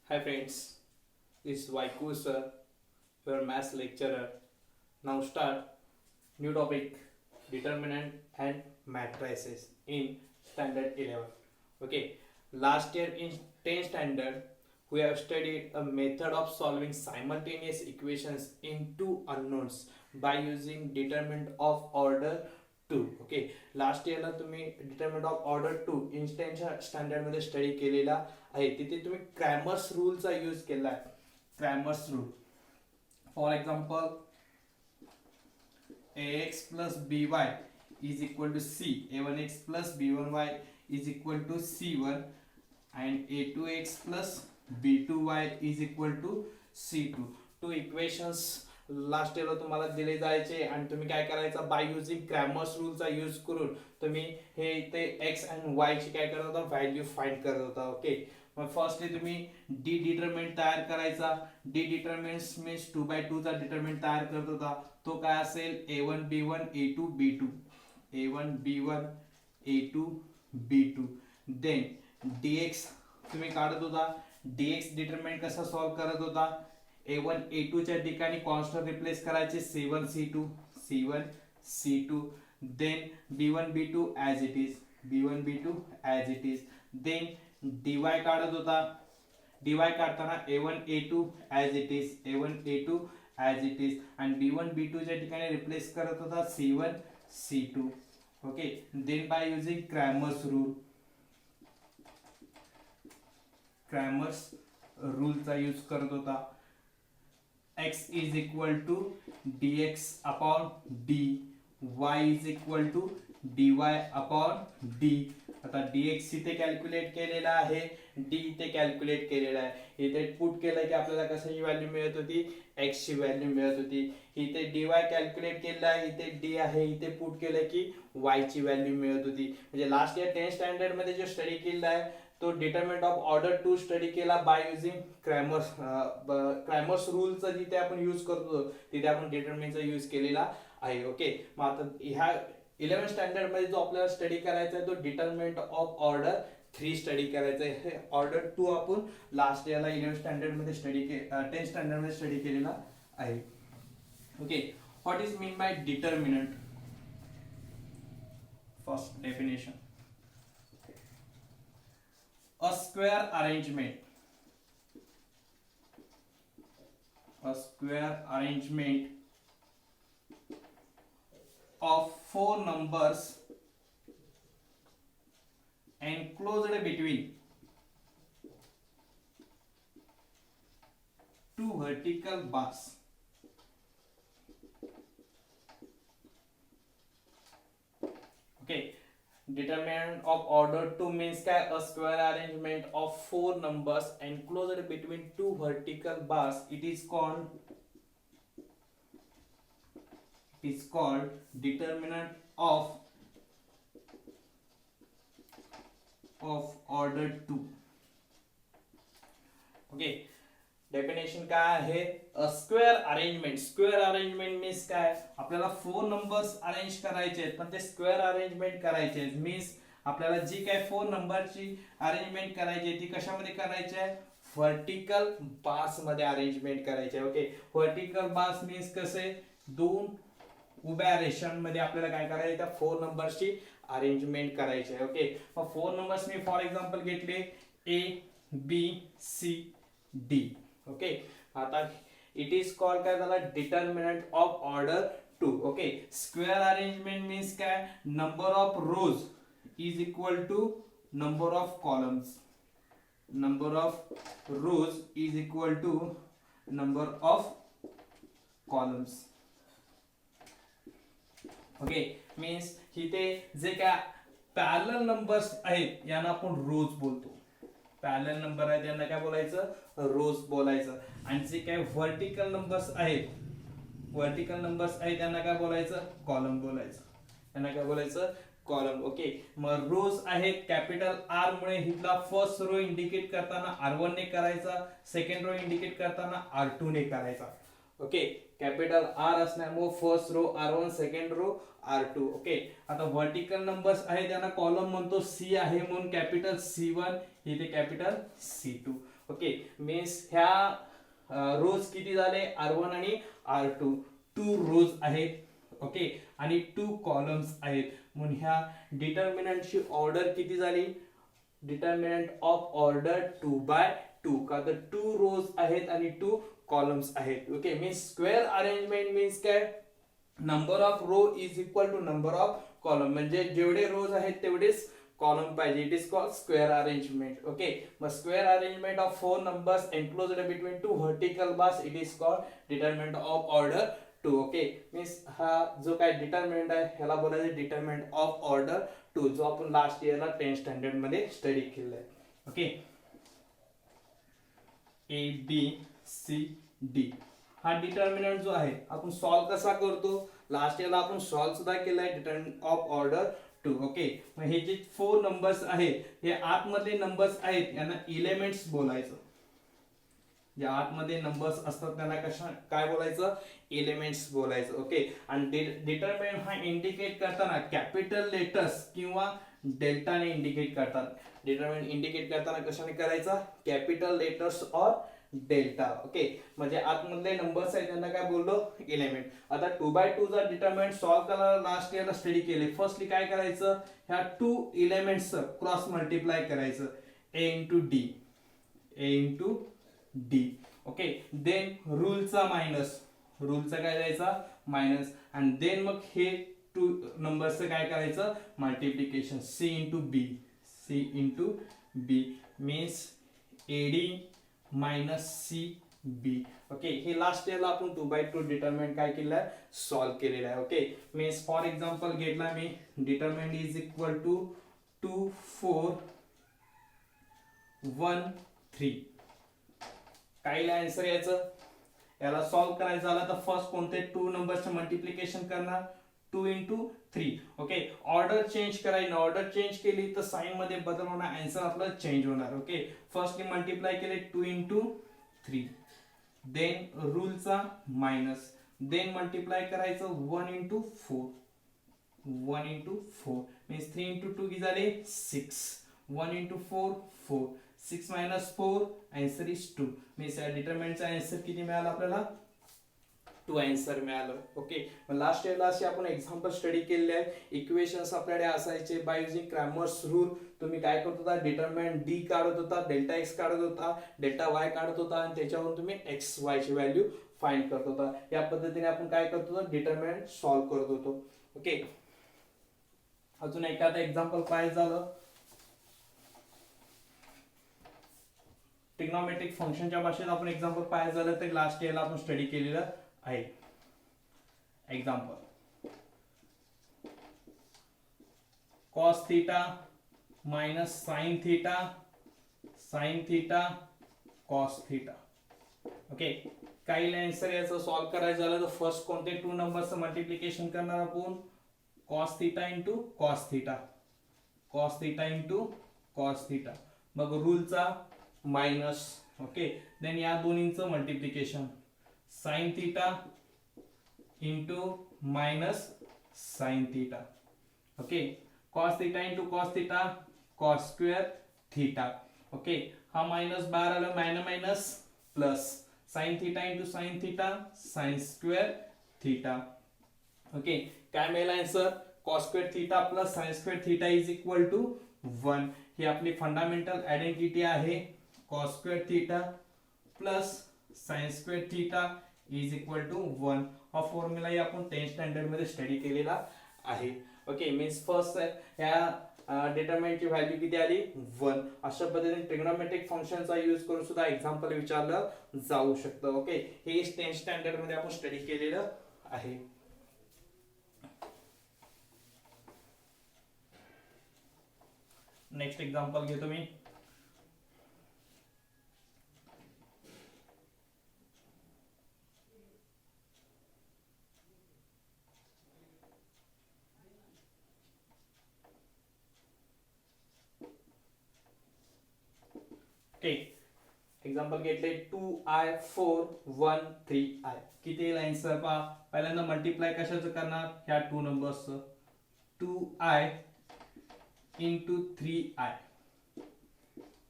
Hi friends, this is Vaiku sir, your maths lecturer. Now start new topic determinant and matrices in standard 11. Okay, last year in 10th standard we have studied a method of solving simultaneous equations in two unknowns by using determinant of order 2. Okay last इयरला तुम्ही determinant of order 2 instant standard मध्ये study केलेला आहे. तिथे तुम्ही Cramer's रूलचा use केला आहे. Cramer's rule for example ax plus by is equal to c, a1x plus b1y is equal to c1 and a2x plus b2y is equal to c2. Two equations last इयरला तुम्हाला दिले जायचे आणि तुम्ही काय करायचं बाय युजिंग क्रॅमर्स रूलचा use करून तुम्ही हे इथे एक्स अँड वाय ची काय करत होता व्हॅल्यू फाइंड करत होता. ओके मग फर्स्टली तुम्ही डी डिटरमिनंट तयार करायचा. डी डिटरमिनंट मीन्स 2/2 चा डिटरमिनंट तयार करत होता. तो काय असेल a1 b1 a2 b2 a1 b1 a2 b2. Then dx तुम्ही काढत होता. dx डिटरमिनंट कसा सॉल्व करत होता. a1 a2 च्या ठिकाणी कॉन्स्टंट रिप्लेस करायचे c1 c2 then b1 b2 as it is b1 b2 as it is. Then dy काढत होता. dy काढताना a1 a2 as it is a1 a2 as it is आणि b1 b2 च्या ठिकाणी replace करत होता c1 c2. Okay then by using Cramer's रूलचा use करत होता. x is equal to dx upon d, y is equal to dy upon d. आता dx इथे कॅल्क्युलेट केलेला आहे, d इथे कॅल्क्युलेट केलेला आहे. इथे पुट केलं की आपल्याला कशाची व्हॅल्यू मिळत होती x ची व्हॅल्यू मिळत होती. इथे dy कॅल्क्युलेट केला आहे, इथे d आहे, इथे पुट केलं की y ची व्हॅल्यू मिळत होती. म्हणजे लास्ट इयर 10th स्टँडर्ड मध्ये जो स्टडी केला आहे तो डिटरमिनंट ऑफ ऑर्डर 2 स्टडी केला बाय युजिंग क्रॅमर्स रूलचा जिथे आपण यूज करतो तिथे आपण डिटरमिनंटचा यूज केलेला आहे. ओके मग आता ह्या 11th स्टँडर्ड मध्ये जो आपल्याला स्टडी करायचा आहे तो डिटरमिनंट ऑफ ऑर्डर 3 स्टडी करायचा आहे. ऑर्डर 2 आपण लास्ट इयरला 11th स्टँडर्ड मध्ये 10th स्टँडर्ड मध्ये स्टडी केलेला आहे. Okay what is mean by determinant. First definition a square arrangement of four numbers enclosed between two vertical bars. Okay, determinant of order 2 means काय a square arrangement of four numbers enclosed between two vertical bars. It is called determinant of order 2. Okay, definition काय आहे अ square arrangement. Square arrangement means काय आपल्याला 4 numbers arrange करायचे आहेत पण ते square arrangement करायचे आहेत. मीन्स आपल्याला जी काय 4 नंबरची अरेंजमेंट करायची आहे ती कशामध्ये करायची आहे व्हर्टिकल बार्स मध्ये अरेंजमेंट करायची आहे. ओके व्हर्टिकल बार्स मीन्स कसे दोन उभ्या रेषांमध्ये आपल्याला काय करायचं त्या 4 नंबरची अरेंजमेंट करायची आहे. ओके मग 4 नंबर्स मी फॉर एक्झाम्पल घेतले A B C D. Okay आता इट इज कॉल्ड काय झाला determinant of order 2. Okay square arrangement means काय number of rows is equal to number of columns. Number of rows is equal to number of columns. Okay means इथे जे काय parallel numbers आहेत यांना आपण रोज बोलतो. पॅरलल नंबर आहे त्यांना काय बोलायचं रोज बोलायचं. आणि जे काय व्हर्टिकल नंबर्स आहेत त्यांना काय बोलायचं कॉलम बोलायचं. त्यांना काय बोलायचं कॉलम. ओके मग रोज आहेत कॅपिटल आर मुळे हिला फर्स्ट रो इंडिकेट करताना R1 ने करायचा, सेकंड रो इंडिकेट करताना R2 ने करायचा. ओके कॅपिटल आर असल्यामुळे first row R1 second row R2. Okay आता व्हर्टिकल नंबर्स आहे त्यांना कॉलम म्हणतो. C आहे म्हणून कॅपिटल C1 इथे कॅपिटल C2. ओके मीन्स ह्या रोज किती झाले R1 आणि R2 2 रोज आहेत ओके आणि 2 कॉलम्स आहेत म्हणून ह्या डिटर्मिनंटची ऑर्डर किती झाली डिटर्मिनंट ऑफ ऑर्डर 2/2 का तर 2 रोज आहेत आणि 2 कॉलम्स आहेत okay means square arrangement means काय number of row is equal to number of column म्हणजे जेवढे रोज आहेत तेवढेच column पाहिजे it is called square arrangement okay मग square arrangement of 4 numbers enclosed between 2 vertical bars it is called determinant of order 2 okay means हा जो काय determinant आहे ह्याला बोलायचं डिटरमिनंट ऑफ ऑर्डर 2 जो आपण लास्ट इयरला 10th स्टँडर्ड मध्ये स्टडी केलेला आहे okay A B C D हा डिटर्मिनंट जो आहे आपण सॉल्व कसा करतो लास्ट इयरला आपण सॉल्व सुद्धा केलाय डिटरमिनंट ऑफ ऑर्डर 2 ओके मग हे जे 4 नंबर्स आहेत हे आतमधले नंबर्स आहेत यांना एलिमेंट्स बोलायचं जे आतमध्ये नंबर्स असतात त्यांना कशा काय बोलायचं एलिमेंट्स बोलायचं ओके आणि डिटरमिनंट हा इंडिकेट करताना कॅपिटल लेटर्स किंवा डेल्टाने इंडिकेट करतात डिटरमिनंट इंडिकेट करताना कशाने करायचा कॅपिटल लेटर्स और डेल्टा ओके म्हणजे आतमधले नंबर्स आहेत त्यांना काय बोललो एलिमेंट आता 2/2 चा डिटरमिनंट सॉल्व करायला लास्ट इयरला स्टडी केले फर्स्टली काय करायचं ह्या 2 एलिमेंट्स क्रॉस मल्टिप्लाय करायचं a into d okay then रूलचा मायनस रूलचा काय द्यायचा मायनस आणि देन मग हे 2 नंबर्सचं काय करायचं multiplication c into b means ad minus C B okay हे लास्ट इयरला आपण 2/2 डिटरमिनंट काय केलं सॉल्व केलेलं आहे ओके मीन्स फॉर एक्झाम्पल घेतला मी डिटरमिनंट इज इक्वल टू 2 4 1 3 काय आन्सर याचं याला सॉल्व करायचं झालं तर फर्स्ट कोणते 2 नंबरचं मल्टिप्लिकेशन करणार 2 into 3 ओके ऑर्डर चेंज करायची ऑर्डर चेंज केली तर साइन मध्ये बदल होणार आन्सर आपला चेंज होणार ओके फर्स्टली मल्टिप्लाय केले 2 into 3 देन रूलचा मायनस देन मल्टिप्लाय करायचं 1 into 4 मीन्स 3 into 2 किती झाले 6 1 into 4 4 6 minus 4 answer is 2 means या डिटरमिनंटचा आन्सर किती मिळाला आपल्याला 2 आन्सर मिळालं ओके लास्ट इयरला असे आपण एक्झाम्पल स्टडी केलेले आहे इक्वेशन्स आपल्याकडे असायचे बाय युजिंग क्रॅमर्स रूल तुम्ही काय करत होता डिटरमिनंट डी काढत होता डेल्टा एक्स काढत होता डेल्टा वाय काढत होता आणि त्याच्यावरून तुम्ही एक्स वाय ची व्हॅल्यू फाइंड करत होता या पद्धतीने आपण काय करत होतो डिटरमिनंट सॉल्व करत होतो ओके अजून एखादा एक्झाम्पल पाहायचं झालं ट्रिग्नोमेट्रिक फंक्शनच्या भाषेत आपण एक्झाम्पल पाहायचं झालं तर लास्ट इयरला आपण स्टडी केलेलं आहे example cos theta minus sine theta cos theta okay काही आन्सर याचं सॉल्व करायचं झालं तर फर्स्ट कोणते 2 नंबरचं मल्टिप्लिकेशन करणार आपण cos theta into cos theta मग रूलचा मायनस ओके देन या दोन्हींचं multiplication sin theta into minus sin theta okay cos theta into cos theta cos square theta okay हा मायनस बाहेर आलं minus plus sin theta into sin theta sin square theta okay काय मिळेल answer cos square theta plus sin square theta is equal to 1 ही आपली fundamental identity आहे cos square theta plus sin square theta is equal to 1 हा formula आपण 10th standard मध्ये study केलेला आहे okay means first ह्या डिटरमिनंटची व्हॅल्यू किती आली 1 अशा पद्धतीने ट्रिग्नोमेट्रिक फंक्शनचा यूज करून सुद्धा एक्झाम्पल विचारलं जाऊ शकतं ओके हे 10th स्टँडर्ड मध्ये आपण स्टडी केलेलं आहे नेक्स्ट एक्झाम्पल घेतो मी एक्झाम्पल घेतले 2i 4 1 3i किती येईल आन्सर पहा पहिल्यांदा मल्टिप्लाय कशाचं करणार ह्या 2 नंबर्सचं 2i into 3i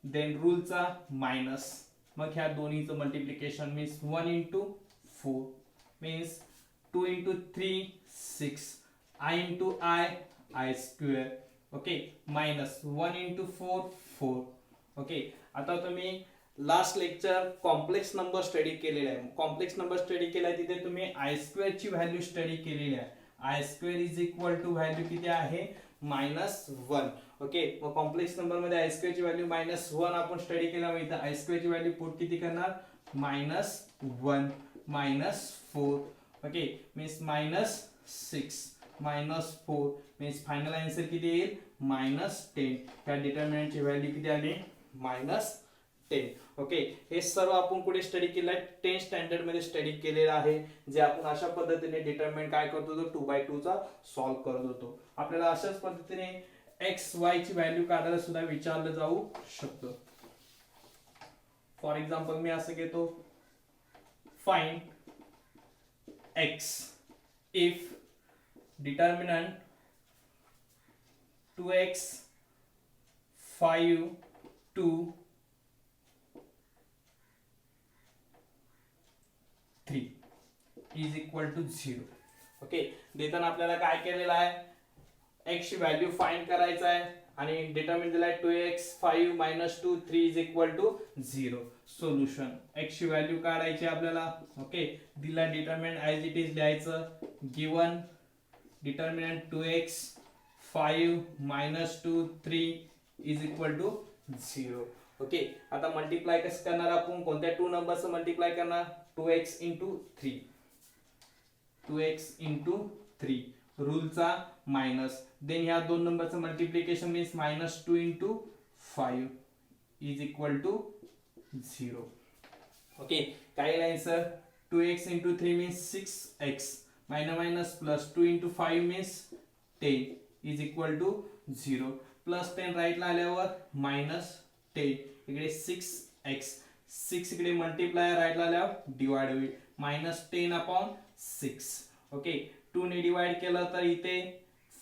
देन रूलचा मायनस मग ह्या दोन्हीचं multiplication means 1 into 4 means 2 into 3 6 I into I square okay minus 1 into 4 4 okay आता तुम्ही last lecture complex number study केलेला आहे कॉम्प्लेक्स नंबर स्टडी केला आहे तिथे तुम्ही आय स्क्वेअर ची व्हॅल्यू स्टडी केलेली आहे I square is equal to value किती आहे -1 ओके मग कॉम्प्लेक्स नंबर मध्ये आय स्क्वेअर ची व्हॅल्यू -1 आपण स्टडी केला मग इथं आय स्क्वेअर ची व्हॅल्यू पुट किती करणार -1 -4 okay means -6 -4 means final answer किती येईल -10 त्या डिटर्मिनंटची व्हॅल्यू किती आली -10 ओके हे सर्व आपण कुठे स्टडी केलं आहे 10 स्टँडर्ड मध्ये स्टडी केलेलं आहे जे आपण अशा पद्धतीने डिटर्मिनंट काय करत होतो 2/2 चा सॉल्व्ह करत होतो आपल्याला अशाच पद्धतीने एक्स वाय ची व्हॅल्यू काढायला सुद्धा विचारलं जाऊ शकतं फॉर एक्झाम्पल मी असं घेतो find X if determinant 2x 5 2 3 is equal to 0 okay देताना आपल्याला काय केलेलं आहे x ची व्हॅल्यू फाइंड करायचं आहे आणि डिटरमिन दिलाय 2x 5 2 3 is equal to 0 solution x ची व्हॅल्यू काढायची आपल्याला ओके दिला डिटरमिनंट ऍज इट इज लिहायचं given determinant 2x 5 2 3 is equal to 0 okay आता मल्टिप्लाय कसं करणार आपण कोणत्या टू नंबरचं मल्टिप्लाय करणार 2x into 3 2x into 3 रूलचा मायनस देन ह्या दोन नंबरचं multiplication means -2 into 5 is equal to 0 okay काय येईल answer 2x into 3 means 6x minus plus 2 into 5 means 10 is equal to 0 plus 10 right ला आल्यावर -10 इकडे 6x 6 इकडे मल्टिप्लाय राईट ला आल्यावर डिवाइड होईल -10 upon 6 ओके 2 ने डिवाइड केलं तर इथे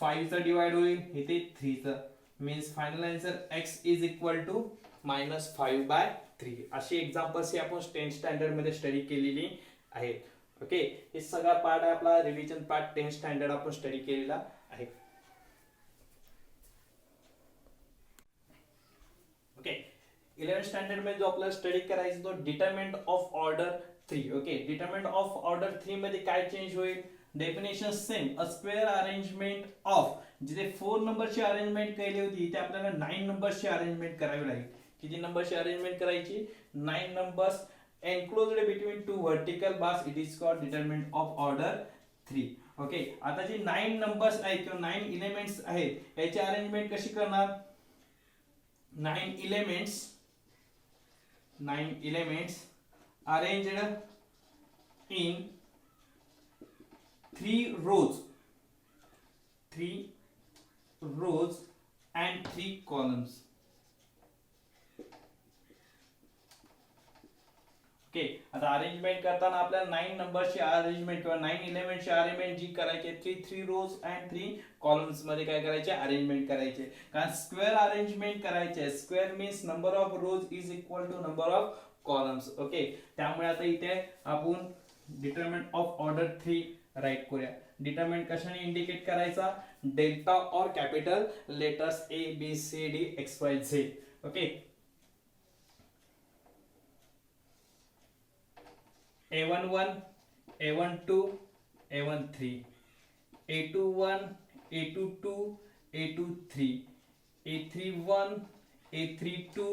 5 चा डिवाइड होईल इथे 3 चा means final answer x is equal to -5/3 अशी एक्झाम्पल्स हे आपण 10th स्टँडर्ड मध्ये स्टडी केलेली आहेत ओके हे सगळा पार्ट आहे आपला रिव्हिजन पार्ट 10th स्टँडर्ड आपण स्टडी केलेला आहे ओके 11th स्टँडर्ड मध्ये जो आपल्याला स्टडी करायचा तो determinant of order 3 okay determinant of order 3 मध्ये काय चेंज होईल definition same a square arrangement of जिथे 4 नंबरची अरेंजमेंट केली होती इथे आपल्याला 9 नंबरची अरेंजमेंट करावी लागेल किती नंबरची अरेंजमेंट करायची 9 numbers enclosed between two vertical bars it is called determinant of order 3 okay आता जे 9 नंबर्स आहेत किंवा 9 एलिमेंट्स आहेत याची अरेंजमेंट कशी करणार 9 elements arranged in 3 rows and 3 columns okay आता अरेंजमेंट करताना आपल्याला 9 नंबरची अरेंजमेंट किंवा 9 एलिमेंटची अरेंजमेंट जी करायची 3 रोज अँड 3 कॉलम्स मध्ये काय करायचे अरेंजमेंट करायचे कारण स्क्वेअर अरेंजमेंट करायचे square means number of rows is equal to number of columns okay त्यामुळे आता इथे आपण डिटरमिनंट ऑफ ऑर्डर 3 राइट करूया डिटरमिनंट कशाने इंडिकेट करायचा डेल्टा और capital letters A B C D X Y Z okay A11 A12 A13 A21 A22 A23 A31 A32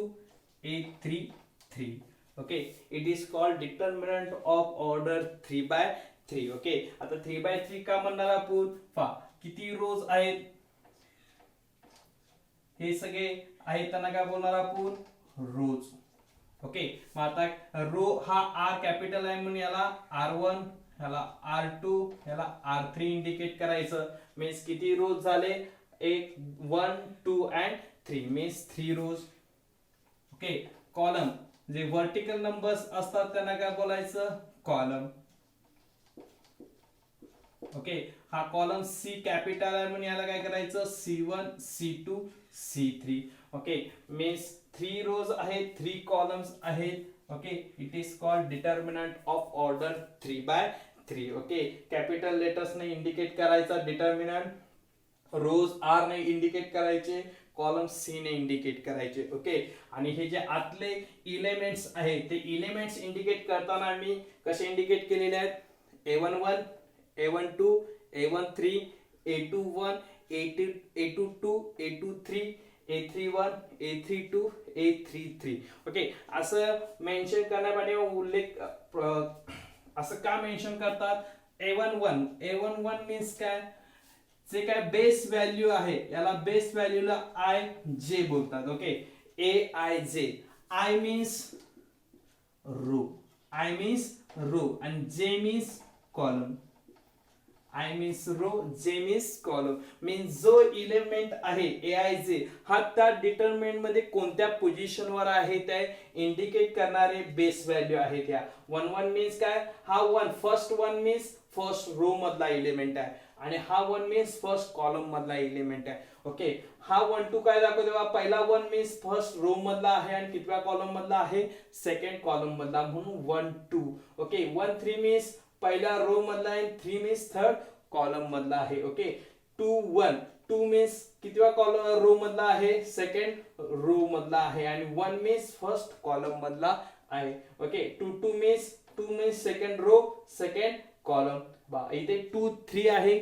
A33 okay it is called determinant of order 3/3 okay आता 3/3 का म्हणणार आपण पहा किती रोज आहेत हे सगळे आहेत त्यांना काय बोलणार आपण रोज ओके मग आता रो हा आर कॅपिटल आहे म्हणून याला R1 याला R2 याला R3 इंडिकेट करायचं मीन्स किती रोज झाले 1 2 and 3 means 3 rows okay column जे व्हर्टिकल नंबर्स असतात त्यांना काय बोलायचं कॉलम ओके हा कॉलम C कॅपिटल आहे म्हणून याला काय करायचं C1 C2 C3 okay means 3 रोज आहेत 3 कॉलम्स आहेत Okay, it is called determinant of order 3 by 3. Okay, capital letters ने indicate करायचा determinant, रोज आर ने इंडिकेट करायचे, कॉलम सी ने इंडिकेट करायचे. ओके, आणि हे जे आतले इलेमेंट्स आहेत ते इलेमेंट्स इंडिकेट करताना मी कसे इंडिकेट केलेले आहेत, A11, A12, A13, A21, A22, A23, A31, A32, A33. Okay, असं मेन्शन करण्यासाठी उल्लेख असं का मेन्शन करतात, A11 मीन्स काय, जे काय बेस व्हॅल्यू आहे याला बेस व्हॅल्यूला आय जे बोलतात. Okay, AIJ, I means row, I means row आणि J means column. I means row, J means column. Means जो इलेमेंट आहे AIJ हा त्या डिटरमिनंट मध्ये कोणत्या पोझिशनवर आहे ते इंडिकेट करणारे बेस व्हॅल्यू आहेत. या 11 मीन्स काय, हा 1 फर्स्ट 1 मीन्स फर्स्ट रो मधला एलिमेंट आहे आणि हा 1 मीन्स फर्स्ट कॉलम मधला एलिमेंट आहे. ओके, हा 1 2 काय दाखवतो तेव्हा, पहिला 1 मीन्स फर्स्ट रो मधला आहे आणि कितव्या कॉलम मधला आहे, सेकंड कॉलम मधला, म्हणून 1 2. ओके, 1 3 मीन्स पहिल्या रो मधला आहे, 3 मीन्स थर्ड कॉलम मधला आहे. ओके, 2 1, 2 मीन्स कितव्या कॉलम रो मधला आहे, सेकंड रो मधला आहे आणि 1 मीन्स फर्स्ट कॉलम मधला आहे. Okay, 2 2 means second row second column. इथे 2 3 आहे,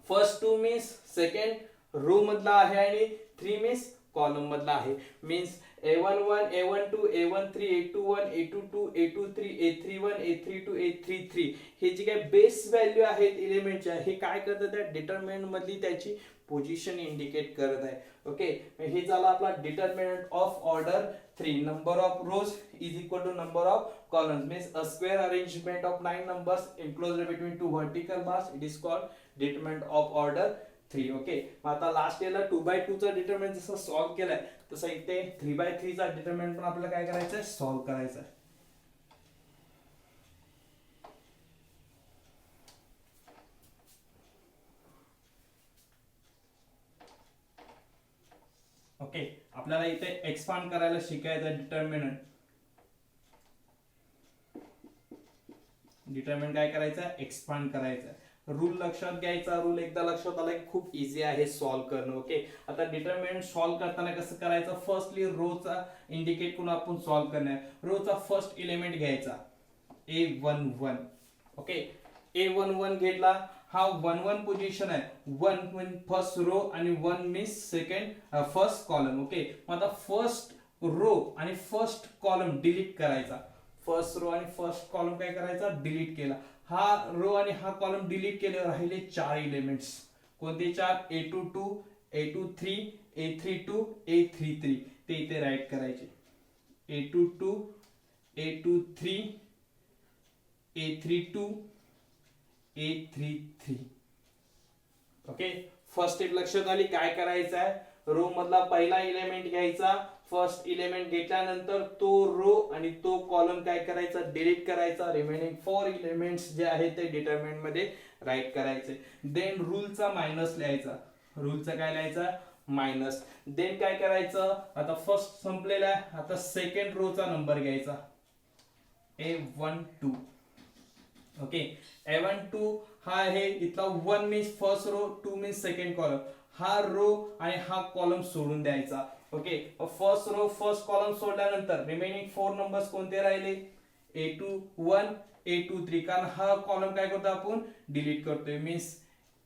फर्स्ट 2 मीन्स सेकंड रो मधला आहे आणि 3 मीन्स कॉलम मधला आहे. Means A11, A12, A13, A21, A22, A23, A31, A32, A33 हे जे काही बेस व्हॅल्यू आहेत एलिमेंटच्या, हे काय करतात, त्या डिटरमिनंट मधली त्याची पोझिशन इंडिकेट करत आहे. ओके, हे झाला आपला determinant of order 3. Number of rows is equal to number of columns, means a square arrangement of 9 numbers enclosed between two vertical bars, it is called determinant of order 3. Okay, मग आता last इयरला 2x2 चा determinant जसं solve केलाय तसं इथे 3x3 चा determinant पण आपल्याला काय करायचं आहे, सॉल्व्ह करायचं आहे. ओके, आपल्याला इथे एक्सपांड करायला शिकायचं डिटरमिनंट. डिटरमिनंट काय करायचं, एक्सपांड करायचं. रूल लक्षात घ्यायचा, रूल एकदा लक्षात आला की खूप इझी आहे सॉल्व्ह करणं. ओके, आता डिटरमिनंट सॉल्व्ह करताना कसं करायचं, फर्स्टली रोचा इंडिकेट करून आपण सॉल्व्ह करणार. रोचा फर्स्ट एलिमेंट घ्यायचा A11. ओके, A11 घेतला, हा 1 1 पोझिशन आहे, 1 मीन्स फर्स्ट रो आणि 1 means second first column. Okay, मग आता फर्स्ट रो आणि फर्स्ट कॉलम डिलीट करायचा. फर्स्ट रो आणि फर्स्ट कॉलम काय करायचा, डिलीट केला. हा रो आणि हा कॉलम डिलीट केले, राहिले 4 एलिमेंट्स. कोणते 4, A22, A23, A32, A33 ते इथे राईट करायचे. A22, A23, A32, A33. Okay, first step लक्षात आली. काय करायचं आहे, रो मधला पहिला एलिमेंट घ्यायचा, फर्स्ट एलिमेंट घेतल्यानंतर तो रो आणि तो कॉलम काय करायचा, डिलीट करायचा. रिमेनिंग 4 एलिमेंट्स जे आहेत ते डिटरमिनंट मध्ये राईट करायचे. देन रूलचा मायनस लिहायचा. रूलचा काय लिहायचा, मायनस. देन काय करायचं, आता फर्स्ट संपलेला आहे, आता सेकंड रोचा नंबर घ्यायचा A12. ओके, A12 हा आहे, इथला 1 means first row, 2 means second column. हा रो आणि हा कॉलम सोडून द्यायचा. Okay, first row first column सोडल्यानंतर रिमेनिंग 4 नंबर्स कोणते राहिले, A21, A23, कारण हा कॉलम काय करतो आपण, डिलीट करतोय. Means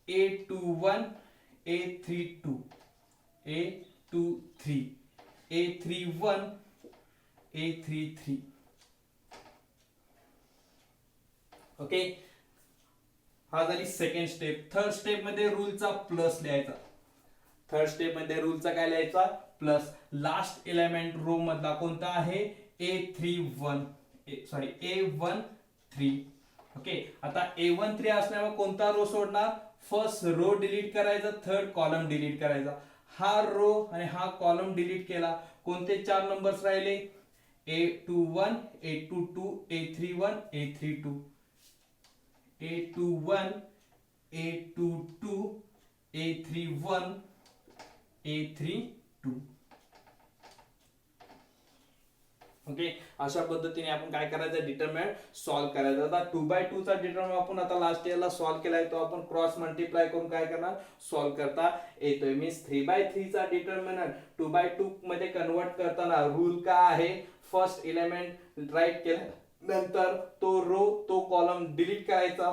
A21, A32, A23, A31, A33. Okay, हा झाली सेकंड स्टेप. थर्ड स्टेप मध्ये रूलचा प्लस लिहायचा. थर्ड स्टेप मध्ये रूलचा काय लिहायचा, प्लस. लास्ट एलिमेंट रो मधला कोणता आहे, A13. ओके, आता A13 असल्यामुळे कोणता रो सोडणार, फर्स्ट रो डिलीट करायचा, थर्ड कॉलम डिलीट करायचा. हा रो आणि हा कॉलम डिलीट केला. कोणते 4 नंबर्स राहिले, A21, A22, A31, A32. A21, A22, A31, A32. Okay, अशा पद्धतीने आपण काय करायचं, डिटरमिनंट सॉल्व्ह करायचं. आता 2/2 चा डिटरमिनंट आपण आता लास्ट इयरला सॉल्व्ह केलाय, तो आपण क्रॉस मल्टिप्लाय करून काय करणार, सॉल्व्ह करता येतोय. मीन्स 3/3 चा डिटरमिनंट 2/2 मध्ये कन्वर्ट करताना रूल काय आहे, फर्स्ट एलिमेंट राईट केल्यानंतर तो रो तो कॉलम डिलीट करायचा,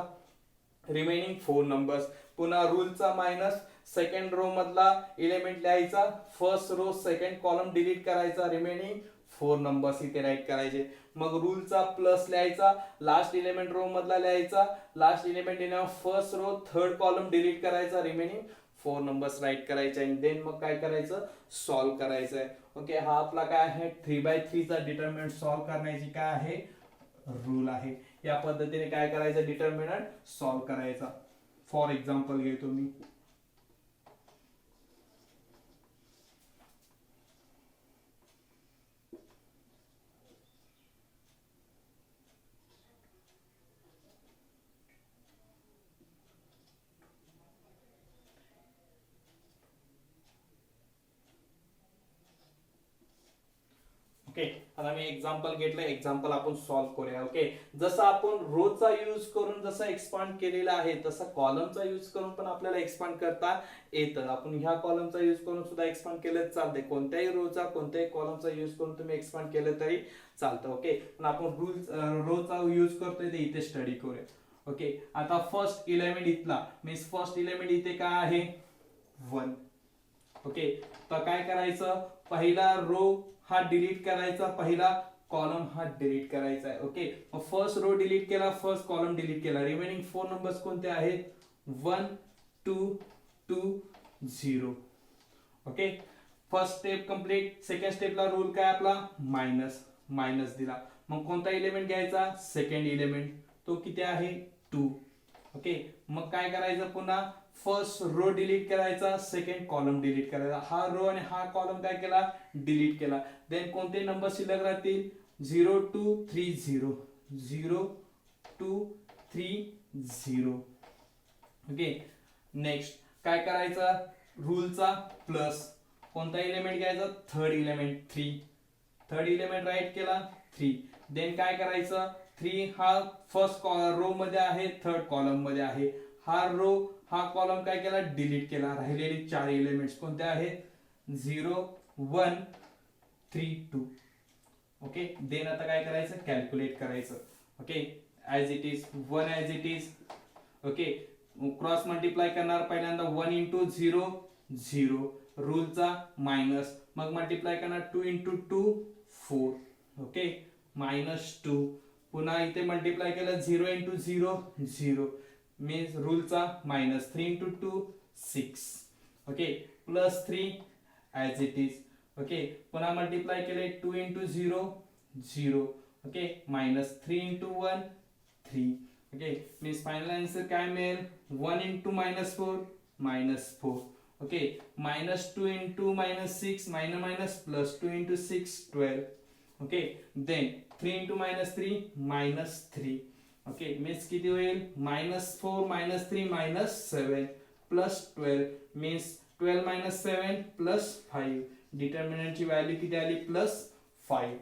रिमेनिंग 4 नंबर्स. पुन्हा रूलचा मायनस सेकंड रो मधला एलिमेंट लिहायचा, first row second column delete करायचा, रिमेनिंग 4 नंबर्स इथे राईट करायचे. मग रूलचा प्लस लिहायचा, लास्ट एलिमेंट रो मधला लिहायचा, लास्ट एलिमेंट लिहिल्यावर first row third column delete करायचा, रिमेनिंग 4 नंबर्स राईट करायचे. आणि देन मग काय करायचं, सॉल्व्ह करायचं आहे. ओके, हा आपला काय आहे, 3/3 चा डिटरमिनंट सॉल्व्ह करण्याची काय आहे, रूल आहे. या पद्धतीने काय करायचं, डिटरमिनंट सॉल्व्ह करायचा. फॉर एक्झाम्पल घेतो मी. ओके, आता मी एक्झाम्पल घेतलं, एक्झाम्पल आपण सॉल्व्ह करूया. ओके, जसं आपण रोचा यूज करून जसं एक्सपांड केलेला आहे, तसं कॉलमचा यूज करून पण आपल्याला एक्सपांड करता येतं. आपण ह्या कॉलमचा यूज करून सुद्धा एक्सपांड केलं चालते. कोणत्याही रोचा कोणत्याही कॉलमचा यूज करून तुम्ही एक्सपांड केलं तरी चालतं. ओके, पण आपण रोचा यूज करतोय ते इथे स्टडी करूया. ओके, आता फर्स्ट एलिमेंट इथला मीन्स फर्स्ट एलिमेंट इथे काय आहे, 1. ओके, तर काय करायचं, पहिला रो हा डिलीट करायचा, पहिला कॉलम हा डिलीट करायचा आहे. ओके, मग फर्स्ट रो डिलीट केला, फर्स्ट कॉलम डिलीट केला, रिमेनिंग 4 नंबर्स कोणते आहेत, 1 2 2 0. Okay, first step complete. Second स्टेपला रूल काय आपला, मायनस, मायनस दिला. मग कोणता एलिमेंट घ्यायचा, सेकंड एलिमेंट, तो किती आहे, 2. ओके, मग काय करायचं, पुन्हा फर्स्ट रो डिलीट करायचा, सेकंड कॉलम डिलीट करायचा, हा रो आणि हा कॉलम काय केला, डिलीट केला. देन कोणते नंबर शिल्लक राहतील, 0 2 3 0, 0 2 3 0. ओके, नेक्स्ट काय करायचं, रूलचा प्लस, कोणता एलिमेंट घ्यायचा, third element 3, third element write केला 3. देन काय करायचं, 3 हा फर्स्ट रो मध्ये आहे, थर्ड कॉलम मध्ये आहे, हा रो हा कॉलम काय केला, डिलीट केला. राहिलेले 4 एलिमेंट्स कोणते आहेत, 0 1 3 2. ओके, देन आता काय करायचं, कॅल्क्युलेट करायचं. Okay, as it is 1 as it is. Okay, cross multiply करणार, पहिल्यांदा 1 इंटू 0 0, रूलचा मायनस, मग मल्टिप्लाय करणार 2 इंटू 2 4. ओके, -2. पुन्हा इथे मल्टिप्लाय केलं, 0 इंटू 0 0, मीन्स रूलचा minus, 3 into 2 6. Okay, plus 3 as it is. Okay, पुन्हा मल्टिप्लाय केले, 2 into 0 0. Okay, -3 into 1 3. Okay, means final answer काय मिळेल, 1 into -4 -4. Okay, -2 into -6 minus plus 2 into 6 12. Okay, then 3 into -3 -3. Okay, means किती होईल, -4 -3 -7 प्लस 12, मीन्स 12 7 प्लस 5. डिटर्मिनंटची व्हॅल्यू किती आली, +5.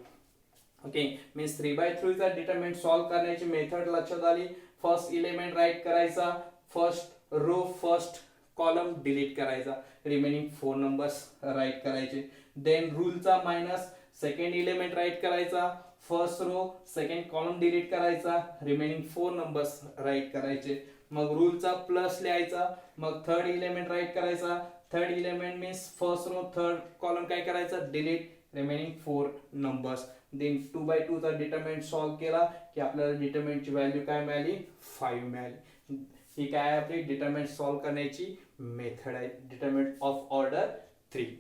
Okay, means 3/3 चा determinant solve करण्याची मेथड लक्षात आली. फर्स्ट एलिमेंट राईट करायचा, first row first column delete करायचा, रिमेनिंग 4 नंबर्स राईट करायचे. देन रूलचा मायनस, सेकंड एलिमेंट राईट करायचा, first row second column delete करायचा, रिमेनिंग 4 नंबर्स राईट करायचे. मग रूलचा प्लस लिहायचा, मग थर्ड एलिमेंट राईट करायचा, third element means first row third column काय करायचा, डिलीट, रिमेनिंग 4 नंबर्स. देन 2/2 चा डिटरमिनंट सॉल्व्ह केला की आपल्याला डिटरमिनंटची व्हॅल्यू काय मिळाली, 5 मिळाली. ही काय आपली डिटरमिनंट सॉल्व्ह करण्याची मेथड आहे, determinant of order 3.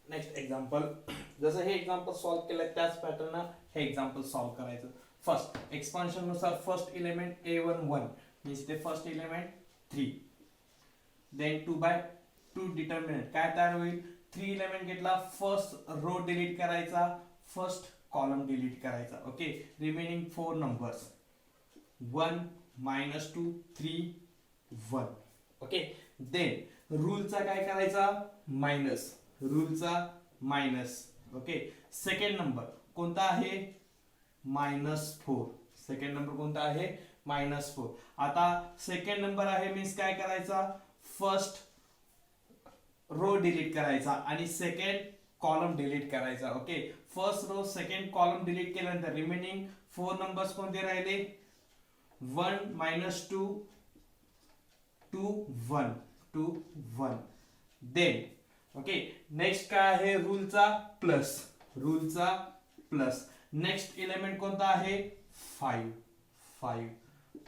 Next example, जसं हे एक्झाम्पल सॉल्व्ह केलं त्याच पॅटर्न हे एक्झाम्पल सॉल्व्ह करायचं. फर्स्ट एक्सपान्शन नुसार फर्स्ट एलिमेंट a1 1 मीन्स ते फर्स्ट एलिमेंट 3. देन 2/2 डिटरमिनंट काय तयार होईल, 3 एलिमेंट घेतला, फर्स्ट रो डिलीट करायचा, फर्स्ट कॉलम डिलीट करायचा. Okay, remaining 4 numbers 1 -2 3 1. Okay, then रूलचा काय करायचा, मायनस, रूलचा मायनस. ओके, सेकंड नंबर कोणता आहे? -4. सेकंड नंबर कोणता आहे? -4. आता सेकंड नंबर आहे मीन्स काय करायचा? फर्स्ट रो डिलीट करायचा आणि सेकंड कॉलम डिलीट करायचा. Okay, first row second column delete केल्यानंतर रिमेनिंग 4 नंबर्स कोणते राहिले? 1 -2 2 1 2 1. देन ओके, नेक्स्ट काय आहे? रूलचा प्लस, रूलचा प्लस. नेक्स्ट एलिमेंट कोणता आहे? 5 5.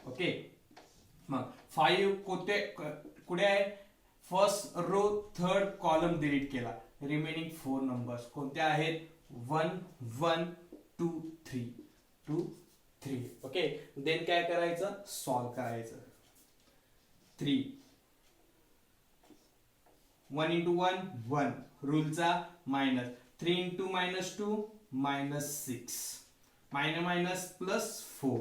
ओके, मग 5 कुठे आहे? First row third column delete केला. रिमेनिंग 4 नंबर्स कोणते आहेत? 1 1 2 3 2 3. ओके, देन काय करायचं? सॉल्व करायचं. 3 1 into 1 1, रूलचा minus. 3 into -2 -6, minus plus 4.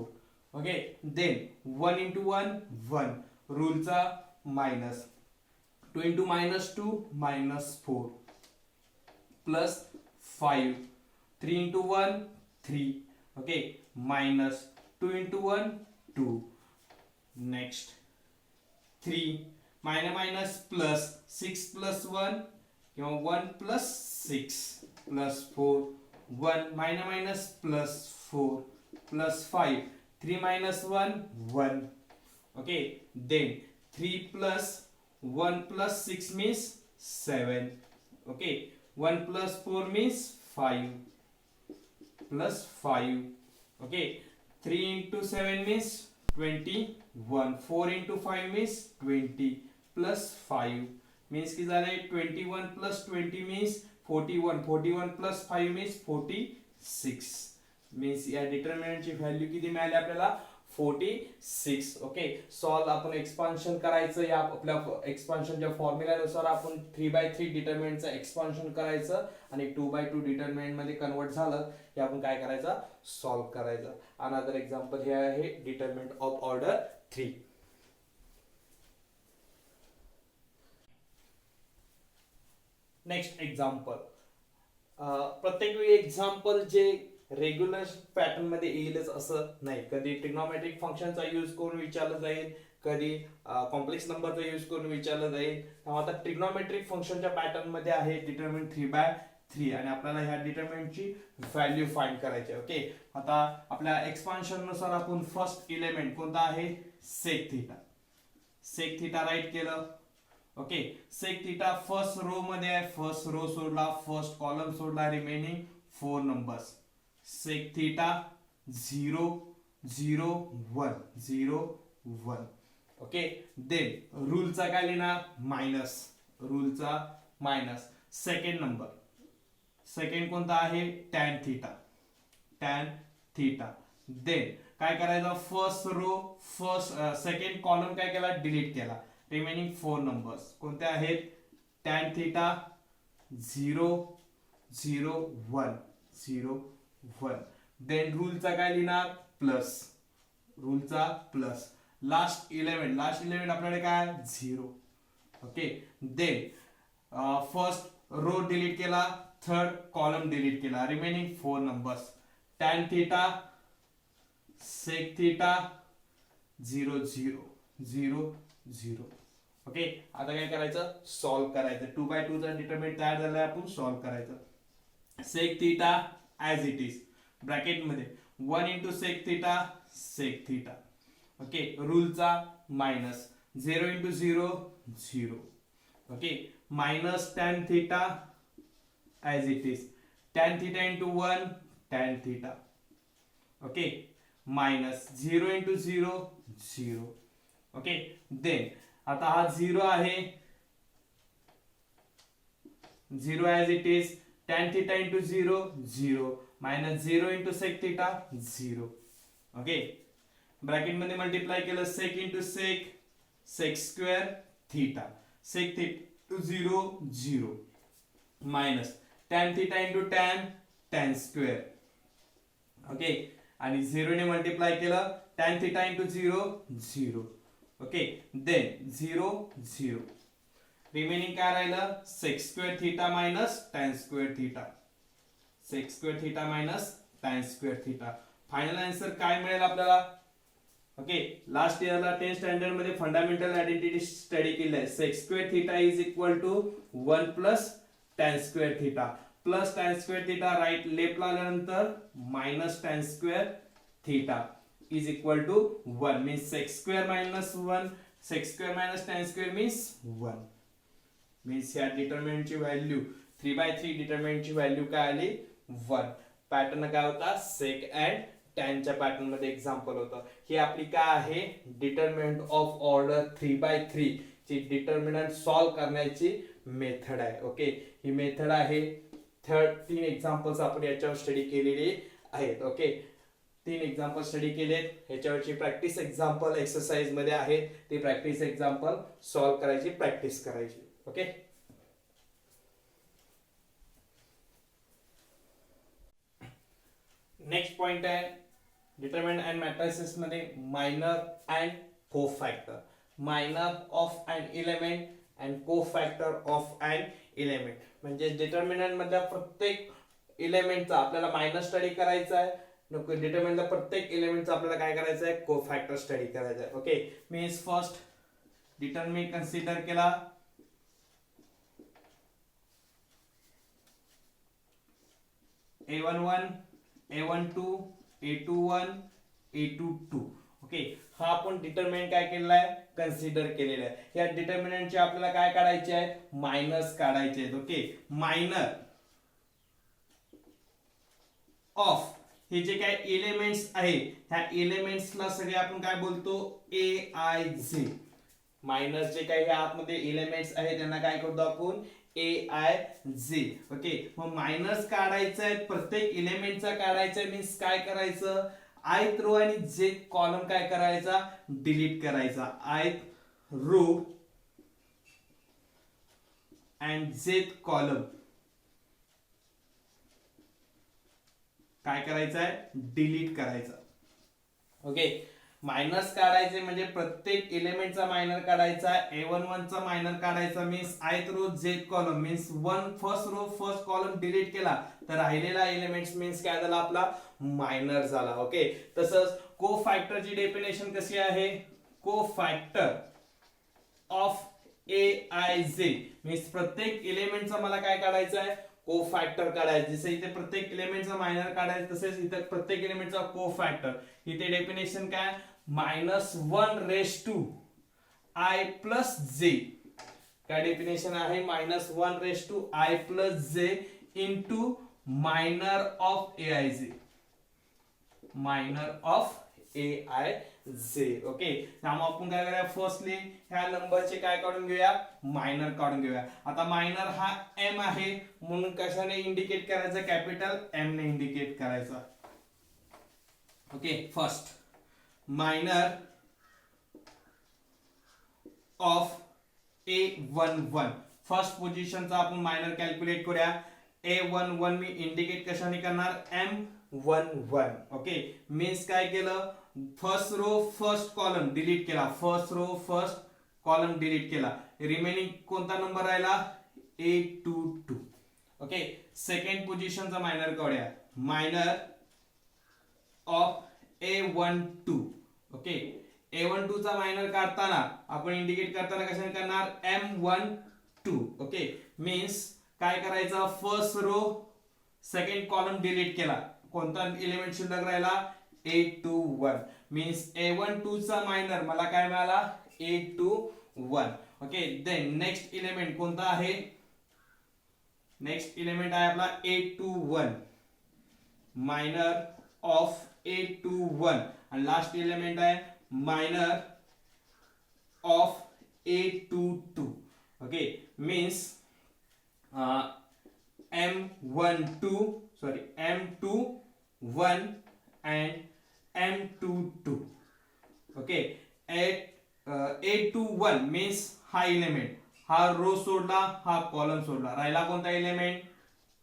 Okay, then 1 into 1 1, रूलचा minus. 2 into -2 -4 plus 5. 3 into 1 3. Okay, minus 2 into 1 2. Next 3 minus plus 6 plus 1 किंवा 1 plus 6 plus 4. 1 minus plus 4 plus 5. 3 minus 1 1. Okay, then 3 plus 1 plus 6 means 7. Okay, 1 plus 4 means 5 plus 5. Okay, 3 into 7 means 21. 4 into 5 means 20 plus 5 means की झाले 21 plus 20 means 41. 41 plus 5 means 46. means या डिटर्मिनंटची value किती मिळाली आपल्याला? 46. Okay, solve आपण expansion करायचं. या आपल्या एक्सपान्शनच्या फॉर्म्युल्यानुसार आपण 3/3 डिटर्मिनंटचं एक्सपान्शन करायचं आणि 2/2 डिटर्मिनंट मध्ये कन्वर्ट झालं की आपण काय करायचं? सॉल्व करायचं. अनदर एक्झाम्पल हे आहे determinant of order 3. Next example. प्रत्येक वेळी एक्झाम्पल जे रेग्युलर पॅटर्न मध्ये येईलच असं नाही. कधी ट्रिग्नोमेट्रिक फंक्शनचा यूज करून विचारलं जाईल, कधी कॉम्प्लेक्स नंबरचा यूज करून विचारलं जाईल. आता ट्रिग्नोमेट्रिक फंक्शनच्या पॅटर्न मध्ये आहे डिटर्मिनंट 3/3 आणि आपल्याला ह्या डिटर्मिनंटची व्हॅल्यू फाइंड करायची आहे. ओके, आता आपल्या एक्सपान्शन नुसार आपण फर्स्ट एलिमेंट कोणता आहे? Sec theta. Sec theta write केलं. Okay, sec theta first row मध्ये आहे. फर्स्ट रो सोडला, फर्स्ट कॉलम सोडला, remaining 4 numbers. Sec theta 0 0 1 0 1. Okay, then रूलचा काय लिहिणार? मायनस, रूलचा मायनस. सेकंड नंबर, सेकंड कोणता आहे? Tan theta, tan theta. Then काय करायचं? फर्स्ट रो सेकंड कॉलम काय केला? डिलीट केला. रिमेनिंग 4 नंबर्स कोणते आहेत? Tan theta 0 0 1 0 1. देन रूलचा काय लिहिणार? प्लस, रूलचा प्लस. लास्ट इलेव्हन आपल्याकडे काय? 0. Okay, then first row delete केला, थर्ड कॉलम डिलीट केला. Remaining 4 numbers. Tan theta sec theta 0 0 0 0. Okay, आता काय करायचं? सॉल्व करायचं. 2/2 चा डिटर्मिनंट तयार झालाय, आपण सॉल्व करायचं. Sec theta as it is bracket मध्ये 1 into sec theta sec theta. Okay, रूलचा minus. 0 into 0 0. Okay, minus tan theta as it is. Tan theta into 1 tan theta. Okay, minus 0 into 0 0. Okay, then आता हा 0 आहे, 0 as it is. Tan theta into 0 0 minus 0 into sec theta 0. Okay, bracket मध्ये multiply केलं. सेक into sec sec square theta. Sec theta 0 0 minus tan theta into tan tan square. Okay, आणि 0 ने multiply केलं. Tan theta into 0 0. Okay, then 0 0. Remaining काय राहिलं sec square theta minus tan square theta, sec square theta minus tan square theta. Final answer काय मिळेल आपल्याला? Okay, last इयरला 10th standard मध्ये फंडामेंटल आयडेंटिटी स्टडी केली आहे. Sec square theta is equal to 1 plus tan square theta, plus tan square theta right लेफ्टला आल्यानंतर minus tan square theta is equal to 1 means sec square minus 1, sec square minus tan square means 1. Means या डिटर्मिनंटची value 3/3 डिटर्मिनंटची value काय आली 1. Pattern काय होता सेक and टॅनच्या pattern मध्ये example होतं. ही आपली काय आहे डिटर्मिनंट ऑफ ऑर्डर 3/3 ची डिटर्मिनंट सॉल्व करण्याची मेथड आहे. ओके, ही मेथड आहे. 3 एक्झाम्पल्स आपण याच्यावर स्टडी केलेली आहेत. ओके, 3 एक्झाम्पल स्टडी केलेत. ह्याच्यावरची प्रॅक्टिस एक्झाम्पल एक्सरसाइज मध्ये आहेत. ते प्रॅक्टिस एक्झाम्पल सॉल्व करायची प्रॅक्टिस करायची. ओके, नेक्स्ट पॉइंट आहे डिटरमिनंट अँड मॅट्रिसेस मध्ये minor and cofactor. Minor of an element and cofactor of an element म्हणजे डिटरमिनंट मधल्या प्रत्येक एलिमेंटचा आपल्याला मायनर स्टडी करायचा आहे. डिटरमिनंटच्या प्रत्येक एलिमेंटचा आपल्याला काय करायचं आहे कोफॅक्टर स्टडी करायचा आहे. Okay, means first determinant consider केला A11 A12 A21 A22. Okay, हा आपण डिटरमिनंट काय केलेला आहे कन्सिडर केलेला आहे. या डिटरमिनंटचे आपल्याला काय काढायचे आहे मायनस काढायचे आहेत. ओके, मायनर ऑफ हे जे काय एलिमेंट्स आहे ह्या एलिमेंट्सला सगळे आपण काय बोलतो AIJ. मायनस जे काही आतमध्ये एलिमेंट्स आहे त्यांना काय करतो आपण AIJ. ओके, मग मायनस काढायचं आहे प्रत्येक एलिमेंटचा काढायचा मीन्स काय करायचं आयत रो आणि जे कॉलम काय करायचा डिलीट करायचा. आयत रो अँड जेथ कॉलम काय करायचं आहे डिलीट करायचा. ओके, मायनस काढायचे म्हणजे प्रत्येक एलिमेंटचा मायनर काढायचा. A11 चा मायनर काढायचा means ith row jth column means first row first column delete केला तर राहिलेला एलिमेंट्स मीन्स काय झाला आपला मायनर झाला. ओके, तसंच कोफॅक्टरची डेफिनेशन कशी आहे कोफॅक्टर ऑफ AIJ मीन्स प्रत्येक एलिमेंटचा मला काय काढायचं आहे कोफॅक्टर काढायचं. जसे इथे प्रत्येक एलिमेंटचा मायनर काढायचं तसेच इथे प्रत्येक एलिमेंटचा कोफॅक्टर. इथे डेफिनेशन काय -1 I प्लस जे. काय डेफिनेशन आहे -1 I plus J into minor of AIJ. Minor of AIJ. Okay, त्यामुळे आपण काय करूया फर्स्टली ह्या नंबरचे काय काढून घेऊया मायनर काढून घेऊया. आता मायनर हा M आहे म्हणून कशाने इंडिकेट करायचं कॅपिटल M ने इंडिकेट करायचा. Okay, first minor of A11 first पोझिशनचा आपण मायनर कॅल्क्युलेट करूया. A11 मी इंडिकेट कशाने करणार M11. ओके, मीन्स काय केलं first row first column delete केला. First row first column delete केला. रिमेनिंग कोणता नंबर राहिला A22. ओके, सेकंड पोझिशनचा मायनर काढूया minor of A12. Okay, A12 चा मायनर काढताना आपण इंडिकेट करताना कशाने करणार M12. ओके, मीन्स काय करायचं first row second column delete केला. कोणता एलिमेंट शिल्लक राहिला A21 मीन्स A12 चा मायनर मला काय मिळाला A21. Okay, then next element कोणता आहे नेक्स्ट एलिमेंट आहे आपला A21 मायनर ऑफ A21 आणि लास्ट एलिमेंट आहे minor of A22. Okay, means M21 and M22. Okay, A21 means हा एलिमेंट हा रो सोडला हा कॉलम सोडला राहिला कोणता एलिमेंट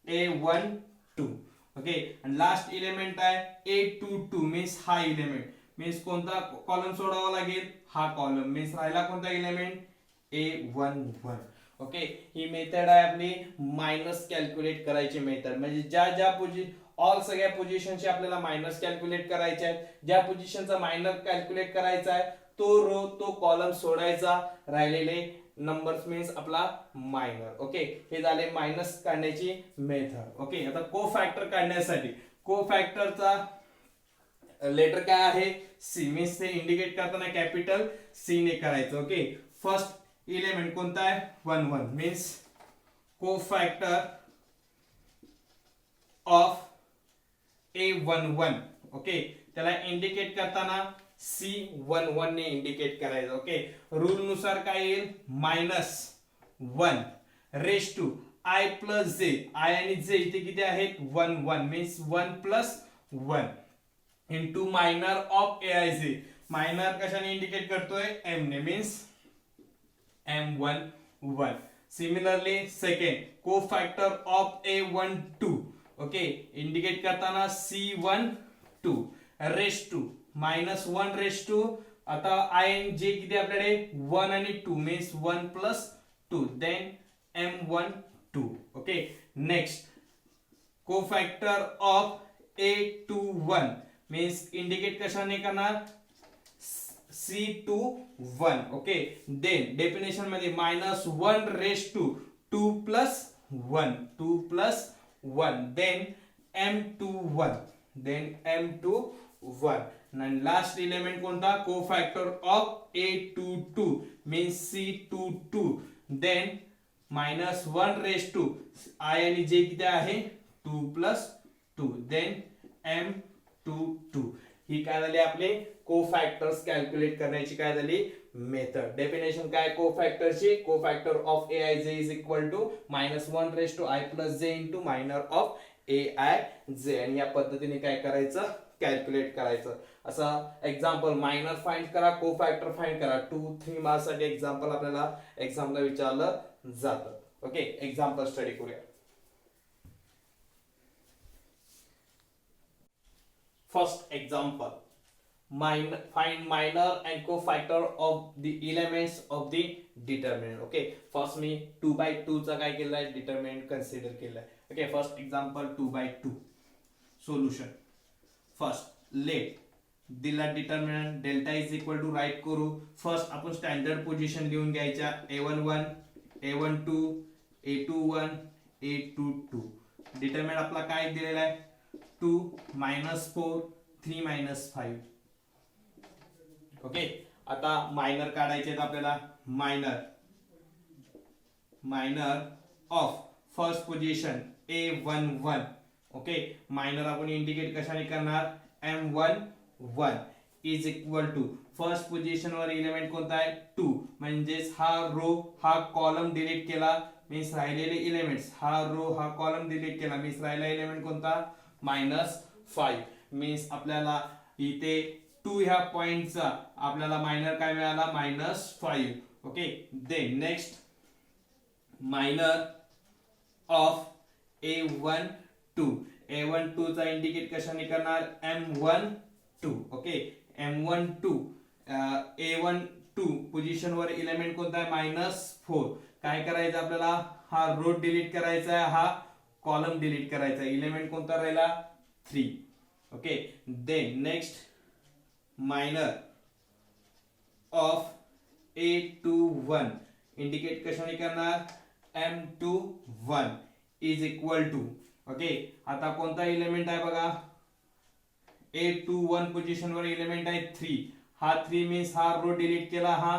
A12. ओके, आणि लास्ट एलिमेंट आहे A22 मीन्स हा एलिमेंट मीन्स कोणता कॉलम सोडावा लागेल हा कॉलम मीन्स राहिला कोणता एलिमेंट A11. ओके, ही मेथड आहे आपली मायनस कॅल्क्युलेट करायची मेथड. म्हणजे ज्या ऑल सगळ्या पोझिशनची आपल्याला मायनस कॅल्क्युलेट करायचे आहेत. ज्या पोझिशनचा मायनस कॅल्क्युलेट करायचा आहे तो रो तो कॉलम सोडायचा, राहिलेले नंबर्स मीन्स आपला मायनर. ओके, हे झाले मायनस काढण्याची मेथड. ओके, आता को फॅक्टर काढण्यासाठी को फॅक्टरचा लेटर काय आहे, सी. मीन्स ते इंडिकेट करताना कॅपिटल सी ने करायचं. ओके, फर्स्ट एलिमेंट कोणता आहे 1 1 मीन्स को फॅक्टर ऑफ A11. ओके, त्याला इंडिकेट करताना C11 ने इंडिकेट करायचं. ओके, रूल नुसार काय येईल -1 raise to I plus J. I आणि जे इथे किती आहेत 1 1 means 1 plus 1 into minor of AIJ. Minor कशाने इंडिकेट करतोय M ने means M11. Similarly second cofactor of A12. Okay, indicate करताना C12 raise to -1 raise to. आता I आणि J किती आपल्याकडे 1 आणि 2 means 1 plus 2 then M12. Okay, next cofactor of A21 means indicate कशाने करणार C21. ओके, देन डेफिनेशन मध्ये -1 raise to 2 plus 1 then M21 आणि लास्ट एलिमेंट कोणता cofactor of A22 means C22 then -1 raise to I आणि J किती आहे 2 plus 2 then M22. ही काय झाली आपले को फॅक्टर्स कॅल्क्युलेट करण्याची काय झाली मेथड. डेफिनेशन काय को फॅक्टरची, cofactor of AIJ is equal to -1 raise to I plus J into minor of AIJ. आणि या पद्धतीने काय करायचं कॅल्क्युलेट करायचं. असं एक्झाम्पल मायनर फाइंड करा, को फॅक्टर फाइंड करा. 2-3 मार्क्स साठी एक्झाम्पल आपल्याला एक्झामला विचारलं जातं. ओके, एक्झाम्पल स्टडी करूया. First example, find minor and cofactor of the elements of the determinant. Okay, first मी 2/2 चा काय केलाय determinant consider केलाय. Okay, first example 2/2 solution. First let दिला determinant delta is equal to write करू. First आपण standard position घेऊन घ्यायच्या A11 A12 A21 A22. Determinant आपला काय दिलेला आहे 2 -4 3 -5. ओके, आता मायनर काढायचे आहेत आपल्याला. Minor of first position A11. Okay, minor आपण इंडिकेट कशाने करणार M11 is equal to first position वर एलिमेंट कोणता आहे 2 म्हणजेच हा रो हा कॉलम डिलीट केला मीन्स राहिलेले एलिमेंट्स. हा रो हा कॉलम डिलीट केला मीन्स राहिला एलिमेंट कोणता -5 मीन्स आपल्याला इथे 2 ह्या पॉइंटचा आपल्याला मायनर काय मिळाला -5. Okay, then next minor of A12 चा इंडिकेट कशाने करणार M12. Okay, M12 A12 position वर एलिमेंट कोणता आहे -4. काय करायचं आपल्याला हा रो डिलीट करायचा आहे, हा कॉलम डिलीट करायचा आहे. एलिमेंट कोणता राहिला 3. Okay, then next minor of A21 indicate कशाने करणार M21 is equal to. Okay, आता कोणता एलिमेंट आहे बघा A21 पोझिशन वर एलिमेंट आहे 3. हा 3 मीन्स हा रो डिलीट केला, हा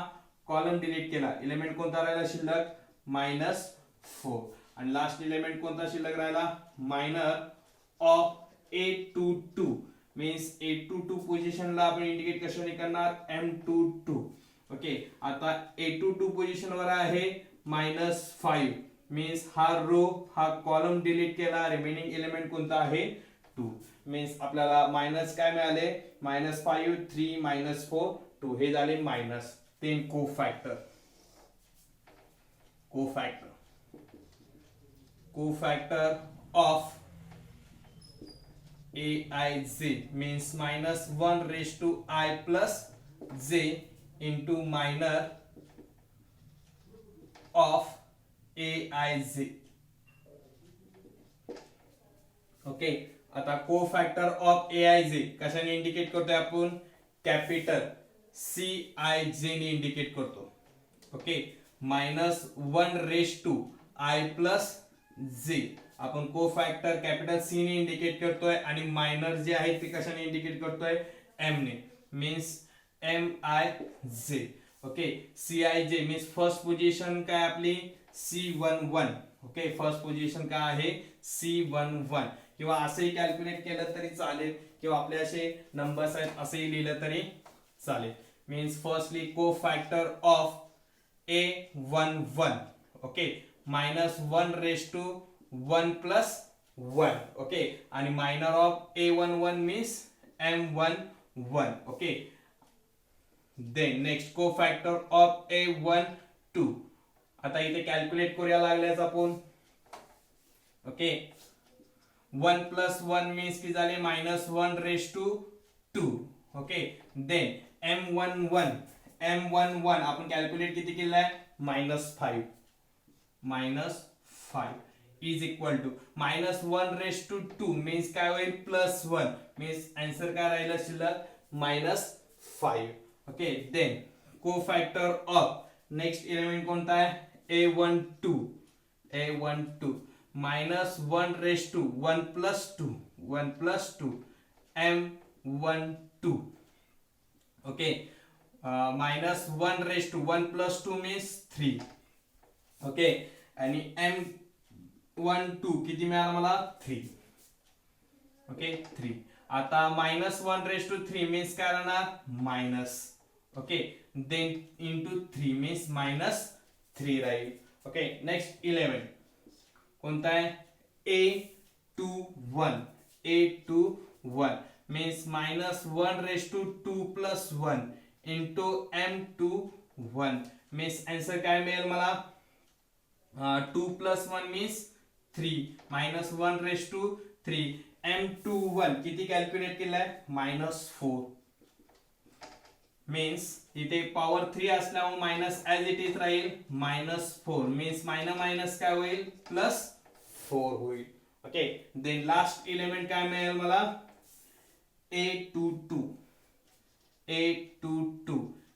कॉलम डिलीट केला. एलिमेंट कोणता राहिला शिल्लक -4. आणि लास्ट एलिमेंट कोणता शिल्लक राहिला minor of A22 means A22 पोझिशनला आपण इंडिकेट कशाने करणार M22. ओके, आता A22 पोझिशन वर आहे -5 मीन्स हा रो हा कॉलम डिलीट केला. रिमेनिंग एलिमेंट कोणता आहे 2 मीन्स आपल्याला मायनस काय मिळाले -5 3 -4 2 हे झाले minus. Then cofactor of AIJ means -1 raised to I plus J into minor of AIJ. Okay, आता को फॅक्टर ऑफ AIJ कशाने इंडिकेट करतोय आपण? कॅपिटल CIJ ने इंडिकेट करतो. ओके, -1/i+j आपण को फॅक्टर कॅपिटल C ने इंडिकेट करतोय आणि मायनर जे आहे ते कशाने इंडिकेट करतोय? M ने, means MIJ. Okay, CIJ means first position काय आपली? C11. ओके, फर्स्ट पोझिशन काय आहे? C11. किंवा असंही कॅल्क्युलेट केलं तरी चालेल किंवा आपले असे नंबर्स आहेत असंही लिहिलं तरी चालेल. Means firstly cofactor of A11. Okay, -1/1+1. Okay, आणि minor of A11 means M11. Okay, then next cofactor of A12. आता इथे कॅल्क्युलेट करूया लागल्यास आपण. ओके, 1+1 मीन्स की झाले -1/2. ओके, देन M11 आपण कॅल्क्युलेट किती केलाय? -5 इज इक्वल टू -1/2 मीन्स काय होईल? +1 मीन्स आन्सर काय राहिलं शिल्लक? -5. ओके, देन को फॅक्टर ऑफ नेक्स्ट एलिमेंट कोणता आहे? A12 -1/1+2 M12. Okay, -1/1+2 means 3. Okay, आणि M12 किती मिळालं मला? 3. ओके, 3. आता -1/3 मीन्स काय राहणार? Minus. Okay, then into 3 means -3 राहील. ओके, नेक्स्ट 11 कोणता आहे? A21 means -1/2+1 into M21 means answer काय मिळेल मला? 2+1 मीन्स 3 -1/3. M21 किती कॅल्क्युलेट केलाय? -4 मीन्स इथे पॉवर 3 असल्यामुळे मायनस ऍज इट इज राहील -4 मीन्स मायनस काय होईल? +4 होईल. ओके, देन लास्ट एलिमेंट काय मिळेल मला? A22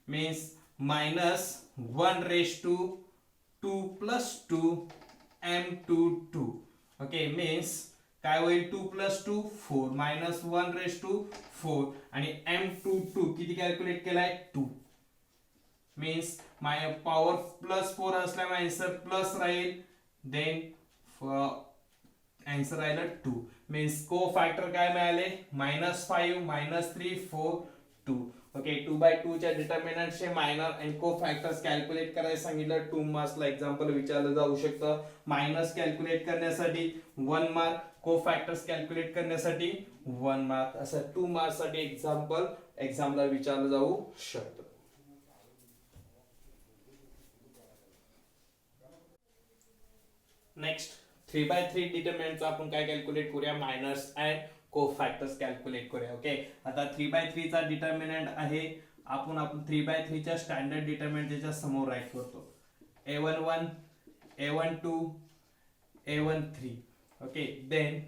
means -1/2+2 M22. Okay, means काय होईल? 2+2 4 -1/4 आणि M22 किती कॅल्क्युलेट केलाय? 2 मीन्स पॉवर +4 असल्यामुळे आन्सर प्लस राहील. देन आन्सर राहिलं 2 मीन्स को फॅक्टर काय मिळाले? -5 -3 4 2. ओके, 2/2 च्या डिटर्मिनंटचे मायनर आणि को फॅक्टर्स कॅल्क्युलेट करायला सांगितलं. 2 मार्क्सला एक्झाम्पल विचारलं जाऊ शकतं. मायनस कॅल्क्युलेट करण्यासाठी 1 मार्क, को फॅक्टर्स कॅल्क्युलेट करण्यासाठी 1 मार्क, असं 2 मार्क्स साठी एक्झाम्पल एक्झामला विचारलं जाऊ शकतं. नेक्स्ट 3/3 डिटर्मिनंटचा आपण काय कॅल्क्युलेट करूया? मायनस अँड को फॅक्टर्स कॅल्क्युलेट करूया. ओके, आता 3/3 चा डिटर्मिनंट आहे. आपण 3/3 च्या स्टँडर्ड डिटर्मिनंट त्याच्या समोर राईट करतो. A11 A12 A13. Okay, then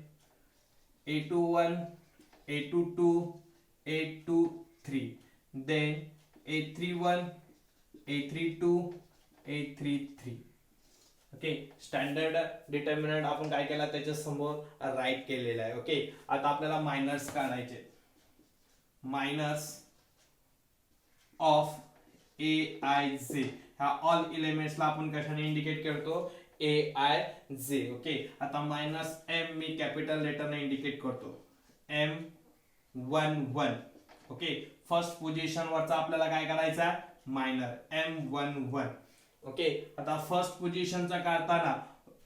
A21 A22 A23, then A31 A32 A33. Okay, standard determinant आपण काय केला? त्याच्या समोर राईट केलेला आहे. ओके, आता आपल्याला मायनस काढायचे. मायनस ऑफ AIJ ह्या ऑल एलिमेंट्सला आपण कशाने इंडिकेट करतो? AIJ. ओके, आता -M मी कॅपिटल लेटरने इंडिकेट करतो. M11. ओके, फर्स्ट पोझिशन वरचा आपल्याला काय करायचा? Minor M11. ओके, आता फर्स्ट पोझिशनचा काढताना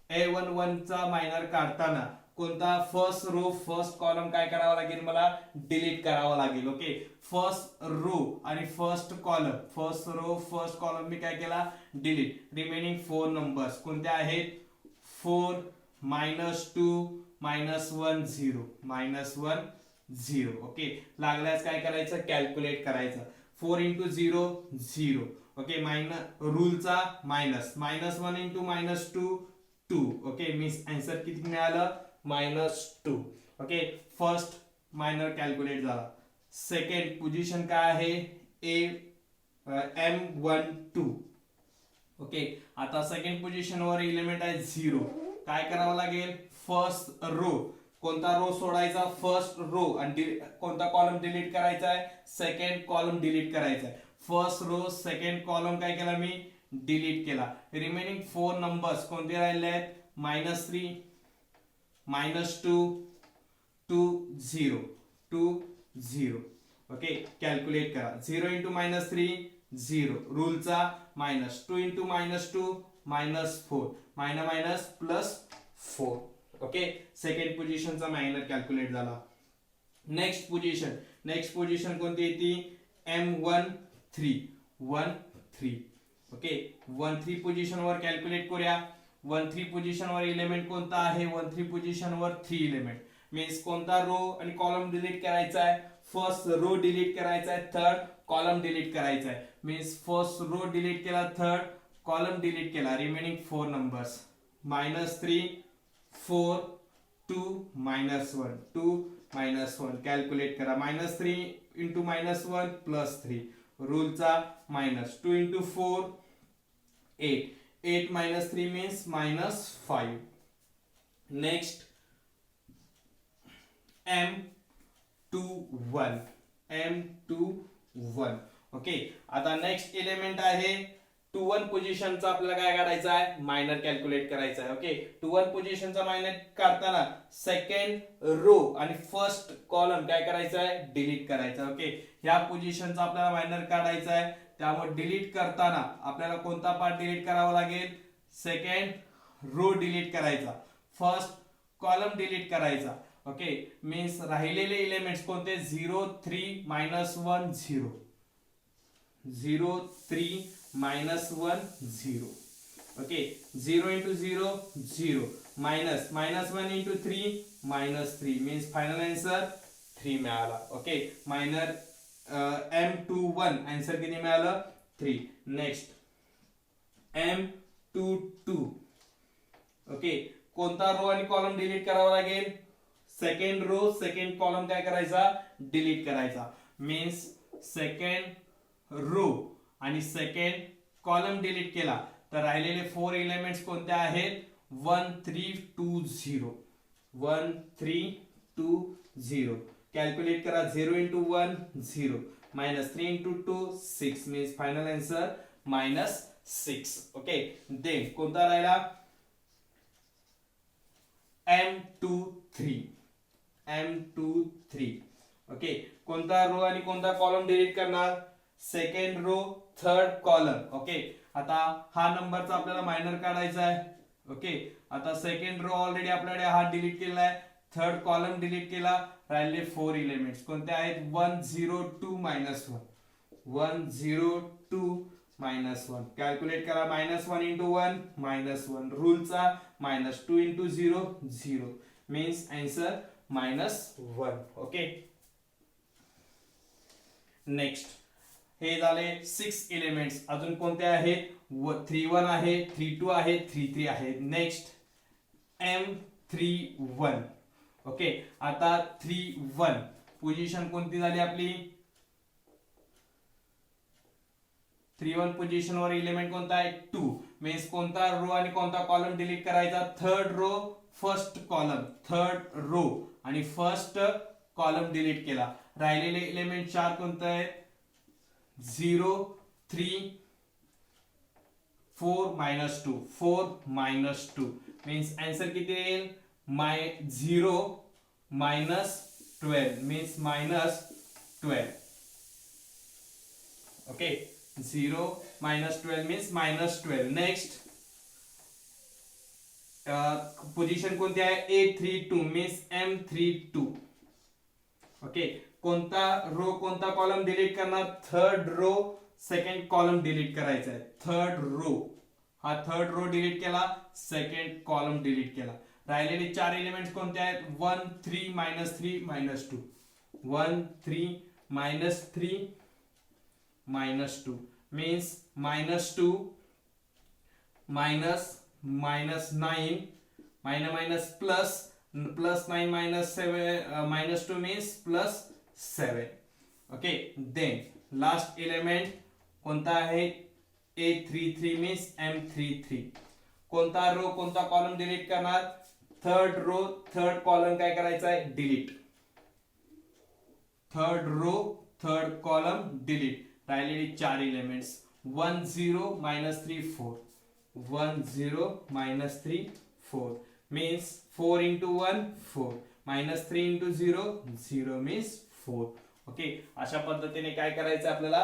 A11 चा मायनर काढताना कोणता? फर्स्ट रो फर्स्ट कॉलम काय करावा लागेल? मला डिलीट करावा लागेल. ओके, फर्स्ट रो आणि first column, first row first column मी काय केला? डिलीट. रिमेनिंग 4 नंबर्स कोणते आहेत? 4 -2 -1 0 -1 0. ओके, लागल्यास काय करायचं? कॅल्क्युलेट करायचं. 4 × 0 0. ओके रूलचा -1 इंटू -2 2 ओके मीन्स आन्सर किती मिळालं -2 ओके फर्स्ट मायनर कॅल्क्युलेट झाला. सेकंड पोझिशन काय आहे M12 ओके आता सेकंड पोझिशन वर एलिमेंट आहे 0 काय करावं लागेल फर्स्ट रो कोणता रो सोडायचा फर्स्ट रो आणि कोणता कॉलम डिलीट करायचा आहे सेकंड कॉलम डिलीट करायचा आहे. फर्स्ट रो सेकंड कॉलम काय केला मी डिलीट केला. रिमेनिंग 4 नंबर्स कोणते राहिले आहेत -3 -2 2 0 2 0 ओके कॅल्क्युलेट करा 0 इंटू -3 0 रूलचा -2 इंटू -2 -4 +4 ओके सेकंड पोझिशनचा मायनर कॅल्क्युलेट झाला. नेक्स्ट पोझिशन कोणती येते M13 ओके 13 पोझिशन वर कॅल्क्युलेट करूया. 13 पोझिशन वर एलिमेंट कोणता आहे 13 पोझिशन वर 3 एलिमेंट मीन्स कोणता रो आणि कॉलम डिलीट करायचा आहे फर्स्ट रो डिलीट करायचा आहे थर्ड कॉलम डिलीट करायचा आहे मीन्स फर्स्ट रो डिलीट केला थर्ड कॉलम डिलीट केला रिमेनिंग 4 नंबर्स -3 4 2 -1 2 -1 कॅल्क्युलेट करा -3 into -1 +3 रूलचा -2 into 4 8 8 -3 means -5. Next M21 okay आता नेक्स्ट एलिमेंट आहे 2 1 पोझिशनचा आपल्याला काय काढायचा आहे मायनर कॅल्क्युलेट करायचा आहे. ओके 2 1 पोझिशनचा मायनर काढताना सेकंड रो आणि फर्स्ट कॉलम काय करायचा आहे डिलीट करायचा. ओके ह्या पोझिशनचा आपल्याला मायनर काढायचा आहे त्यामुळे डिलीट करताना आपल्याला कोणता पार्ट डिलीट करावा लागेल सेकंड रो डिलीट करायचा फर्स्ट कॉलम डिलीट करायचा. ओके मीन्स राहिलेले एलिमेंट्स कोणते 0 3 -1 0 0 3 -1 0 okay 0 into 0 0 -1 into 3 -3 means final answer 3 मिळाला. ओके मायनर M21 आन्सर किती मिळालं 3. नेक्स्ट M22 ओके कोणता रो आणि कॉलम डिलीट करावा लागेल सेकंड रो सेकंड कॉलम काय करायचा डिलीट करायचा मीन्स सेकंड रो आणि सेकंड कॉलम डिलीट केला तर राहिलेले 4 एलिमेंट्स कोणते आहेत 1 3 2 0 1 3 2 0 कॅल्क्युलेट करा 0 into 1 0 -3 into 2 6 means final answer -6. Okay then कोणता राहिला M23 ओके कोणता रो आणि कोणता कॉलम डिलीट करणार second row third column. Okay आता हा नंबरचा आपल्याला मायनर काढायचा आहे. ओके आता सेकंड रो ऑलरेडी आपल्याकडे हा डिलीट केला आहे थर्ड कॉलम डिलीट केला राहिले 4 एलिमेंट्स कोणते आहेत 1 0 2 -1 1 0 2 -1 कॅल्क्युलेट करा -1 into 1 -1 रूलचा -2 into 0 0 means answer -1. Okay next हे झाले 6 एलिमेंट्स. अजून कोणते आहेत 3 1 आहे 3 2 आहे 3 3 आहे. नेक्स्ट M31 ओके आता 3 1 पोझिशन कोणती झाली आपली 3 1 पोझिशन वर एलिमेंट कोणता आहे 2 मीन्स कोणता रो आणि कोणता कॉलम डिलीट करायचा third row first column third row आणि फर्स्ट कॉलम डिलीट केला राहिलेले एलिमेंट 4 कोणते आहेत 0 3 4 -2 4 -2 मीन्स आन्सर किती येईल 0 -12 means -12 okay 0 -12 means -12. Next position कोणती आहे A32 मीन्स M32 ओके कोणता रो कोणता कॉलम डिलीट करणार third row second column delete करायचा आहे थर्ड रो हा थर्ड रो डिलीट केला सेकंड कॉलम डिलीट केला राहिलेले 4 एलिमेंट्स कोणते आहेत 1 3 -3 -2 1 3 -3 -2 means -2 minus -9 minus plus 9 minus 7 -2 means +7. Okay then last element कोणता आहे A33 means M33. कोणता रो कोणता कॉलम डिलीट करणार थर्ड रो थर्ड कॉलम काय करायचा आहे delete third row third column delete राहिलेली 4 elements 1 0 -3 4 1 0 -3 4 means 4 into 1 4 -3 into 0 0 means 4. Okay अशा पद्धतीने काय करायचं आपल्याला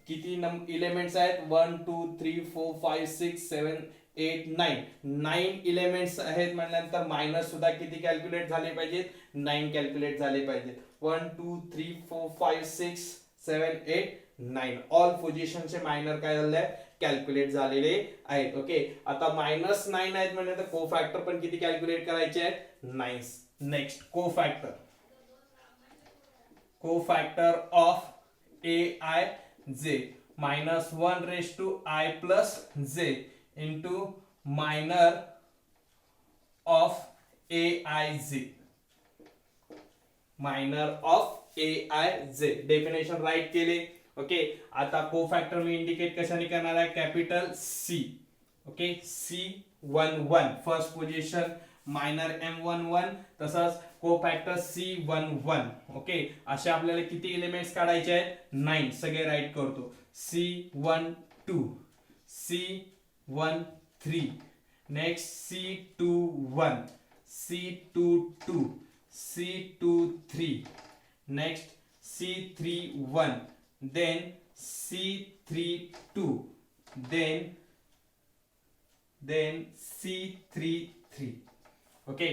किती एलिमेंट्स आहेत 1 2 3 4 5 6 7 8 9 9 एलिमेंट्स आहेत म्हटल्यानंतर मायनस सुद्धा किती कॅल्क्युलेट झाले पाहिजेत 9 कॅल्क्युलेट झाले पाहिजेत 1 2 3 4 5 6 7 8 9 ऑल पोझिशनचे मायनर काय झाले कॅल्क्युलेट झालेले आहेत. ओके आता -9 आहेत म्हणजे कोफॅक्टर पण किती कॅल्क्युलेट करायचे आहेत 9. Next cofactor of aij -1 raised to I plus j into minor of aij minor of aij definition write केले. ओके आता कोफॅक्टर मी इंडिकेट कशाने करणार आहे capital C. Okay C11 first position minor M11 तसंच कोफॅक्टर C11. ओके असे आपल्याला किती एलिमेंट्स काढायचे आहेत 9 सगळे राईट करतो C12 C13 next C21 C22 C23 next C31 then C32 then C33. Okay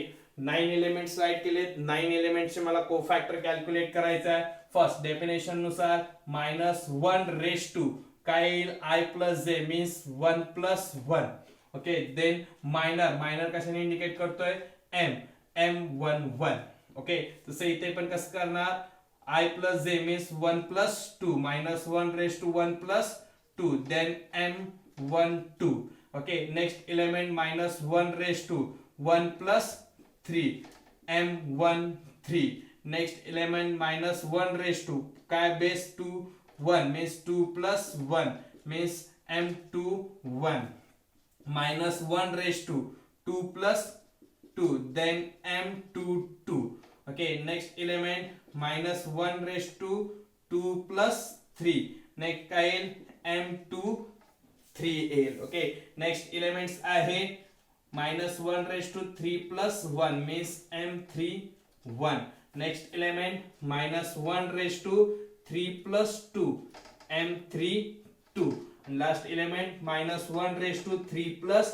9 elements write केलेत 9 एलिमेंट्सचे मला कोफॅक्टर कॅल्क्युलेट करायचा आहे. फर्स्ट डेफिनेशन नुसार -1 raised to काय येईल I plus j means 1 plus 1. Okay then minor कशाने इंडिकेट करतोय M11. ओके तसं इथे पण कसं करणार I plus j means 1 plus 2 -1 raised to 1 plus 2 then M12. Okay next element -1 raised to 1 plus 3 M13. Next element -1 raised to काय base 2 1 means 2 plus 1 means M21. -1 raised to 2 plus 2 then M22. okay next element -1 raised to 2 plus 3 next काय येईल M23 येईल. Okay next elements आहे -1 raised to 3 plus 1 means M31. next element -1 raised to 3 plus 2 M32. last element -1 raised to 3 plus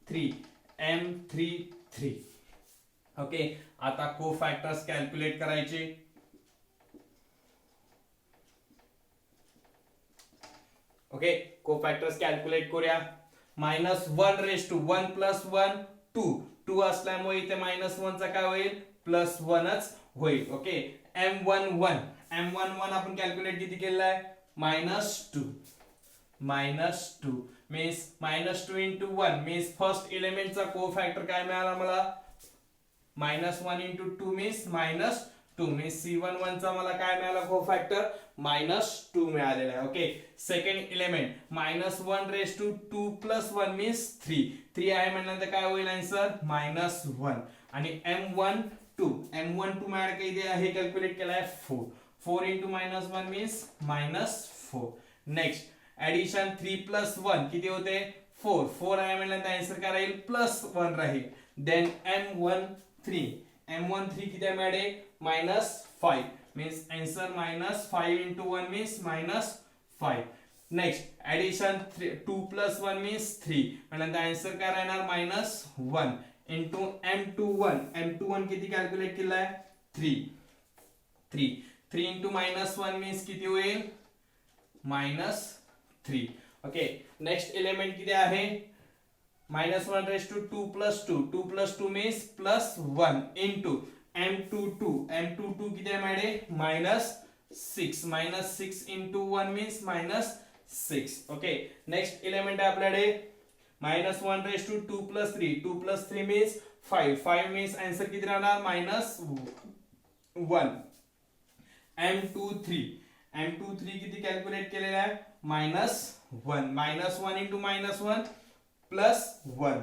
3 M33. Okay आता कोफॅक्टर्स calculate करायचे. Okay कोफॅक्टर्स calculate करूया. -1 raised to 1 plus 1 2 असल्यामुळे इथे -1 चा काय होईल +1च होईल. ओके M11 आपण कॅल्क्युलेट किती केलेला आहे -2 means -2 into 1 means first element चा कोफॅक्टर काय मिळाला मला -1 into 2 means -2 means C11 चा मला काय मिळाला कोफॅक्टर -2 मिळालेला आहे. Okay second element -1 raised to 2 plus 1 means 3 आहे म्हणल्यानंतर काय होईल आन्सर -1 आणि M12 माझ्याकडे इथे आहे कॅल्क्युलेट केला आहे 4 into -1 means -4. Next addition 3 plus 1 किती होते 4 आहे म्हणल्यानंतर आन्सर काय राहील +1 राहील. देन M13 किती आहे मॅडे -5 means answer -5 into 1 means -5. Next addition 2 plus 1 means 3 म्हणजे आन्सर काय राहणार -1 into M21 किती कॅल्क्युलेट केला आहे 3 into -1 means किती होईल -3. ओके नेक्स्ट एलिमेंट किती आहे -1 raised to 2 plus 2 means +1 into M22 किती आहे मॅडे -6 into 1 means 6. Okay, next element आहे आपल्याकडे minus 1 raise to 2 plus 3. 2 plus 3 means 5. 5 means answer किती राहणार मायनस 1. M23 M23 किती कॅल्क्युलेट केलेला आहे minus 1. Minus 1 into minus 1 plus 1.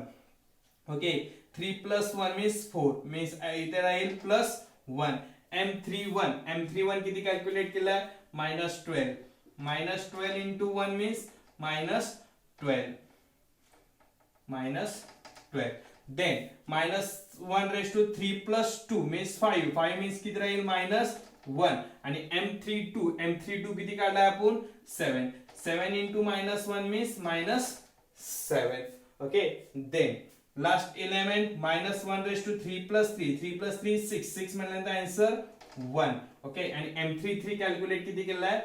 Okay, 3 plus 1 means 4 means इथे राहील प्लस 1. M31 किती कॅल्क्युलेट केलाय minus 12. Minus 12 into 1 means minus 12. Then minus 1 raise to 3 plus 2 means 5. 5 means किती राहील मायनस 1. आणि M32 किती काढलाय आपण 7. 7 into minus 1 means minus 7. Okay, then last element minus 1 raise to 3 plus 3. 3 plus 3 6. 6 म्हणल्यानंतर आन्सर 1. ओके, आणि M33 कॅल्क्युलेट किती केलाय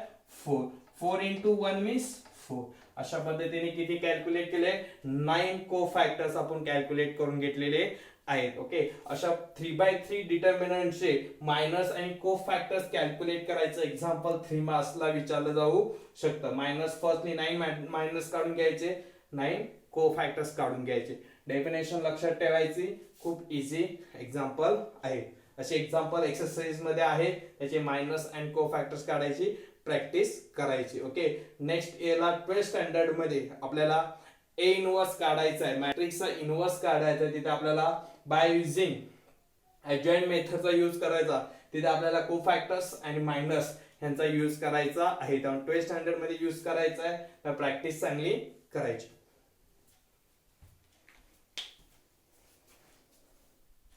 4. 4 इंटू 1 मीन्स 4. अशा पद्धतीने किती कॅल्क्युलेट केले 9 कोफॅक्टर्स आपण कॅल्क्युलेट करून घेतलेले आहेत. ओके, अशा 3/3 डिटर्मिनंटचे मायनस आणि कोफॅक्टर्स कॅल्क्युलेट करायचं एक्झाम्पल 3 मार्क्सला विचारलं जाऊ शकतं. मायनस फर्स्टली 9 मायनस काढून घ्यायचे, 9 कोफॅक्टर्स काढून घ्यायचे. डेफिनेशन लक्षात ठेवायची, खूप इझी एक्झाम्पल आहे. असे एक्झाम्पल एक्सरसाइज मध्ये आहे, त्याचे मायनस अँड कोफॅक्टर्स काढायची प्रॅक्टिस करायची. ओके, नेक्स्ट याला 12th स्टँडर्ड मध्ये आपल्याला ए इनवर्स काढायचा आहे, मॅट्रिक्सचा इनवर्स काढायचा आहे. तिथे आपल्याला बाय युजिंग adjoint मेथडचा यूज करायचा. तिथे आपल्याला कोफॅक्टर्स आणि मायनस यांचा यूज करायचा आहे. त्यामुळे 12th स्टँडर्ड मध्ये यूज करायचा आहे, तर प्रॅक्टिस चांगली करायची.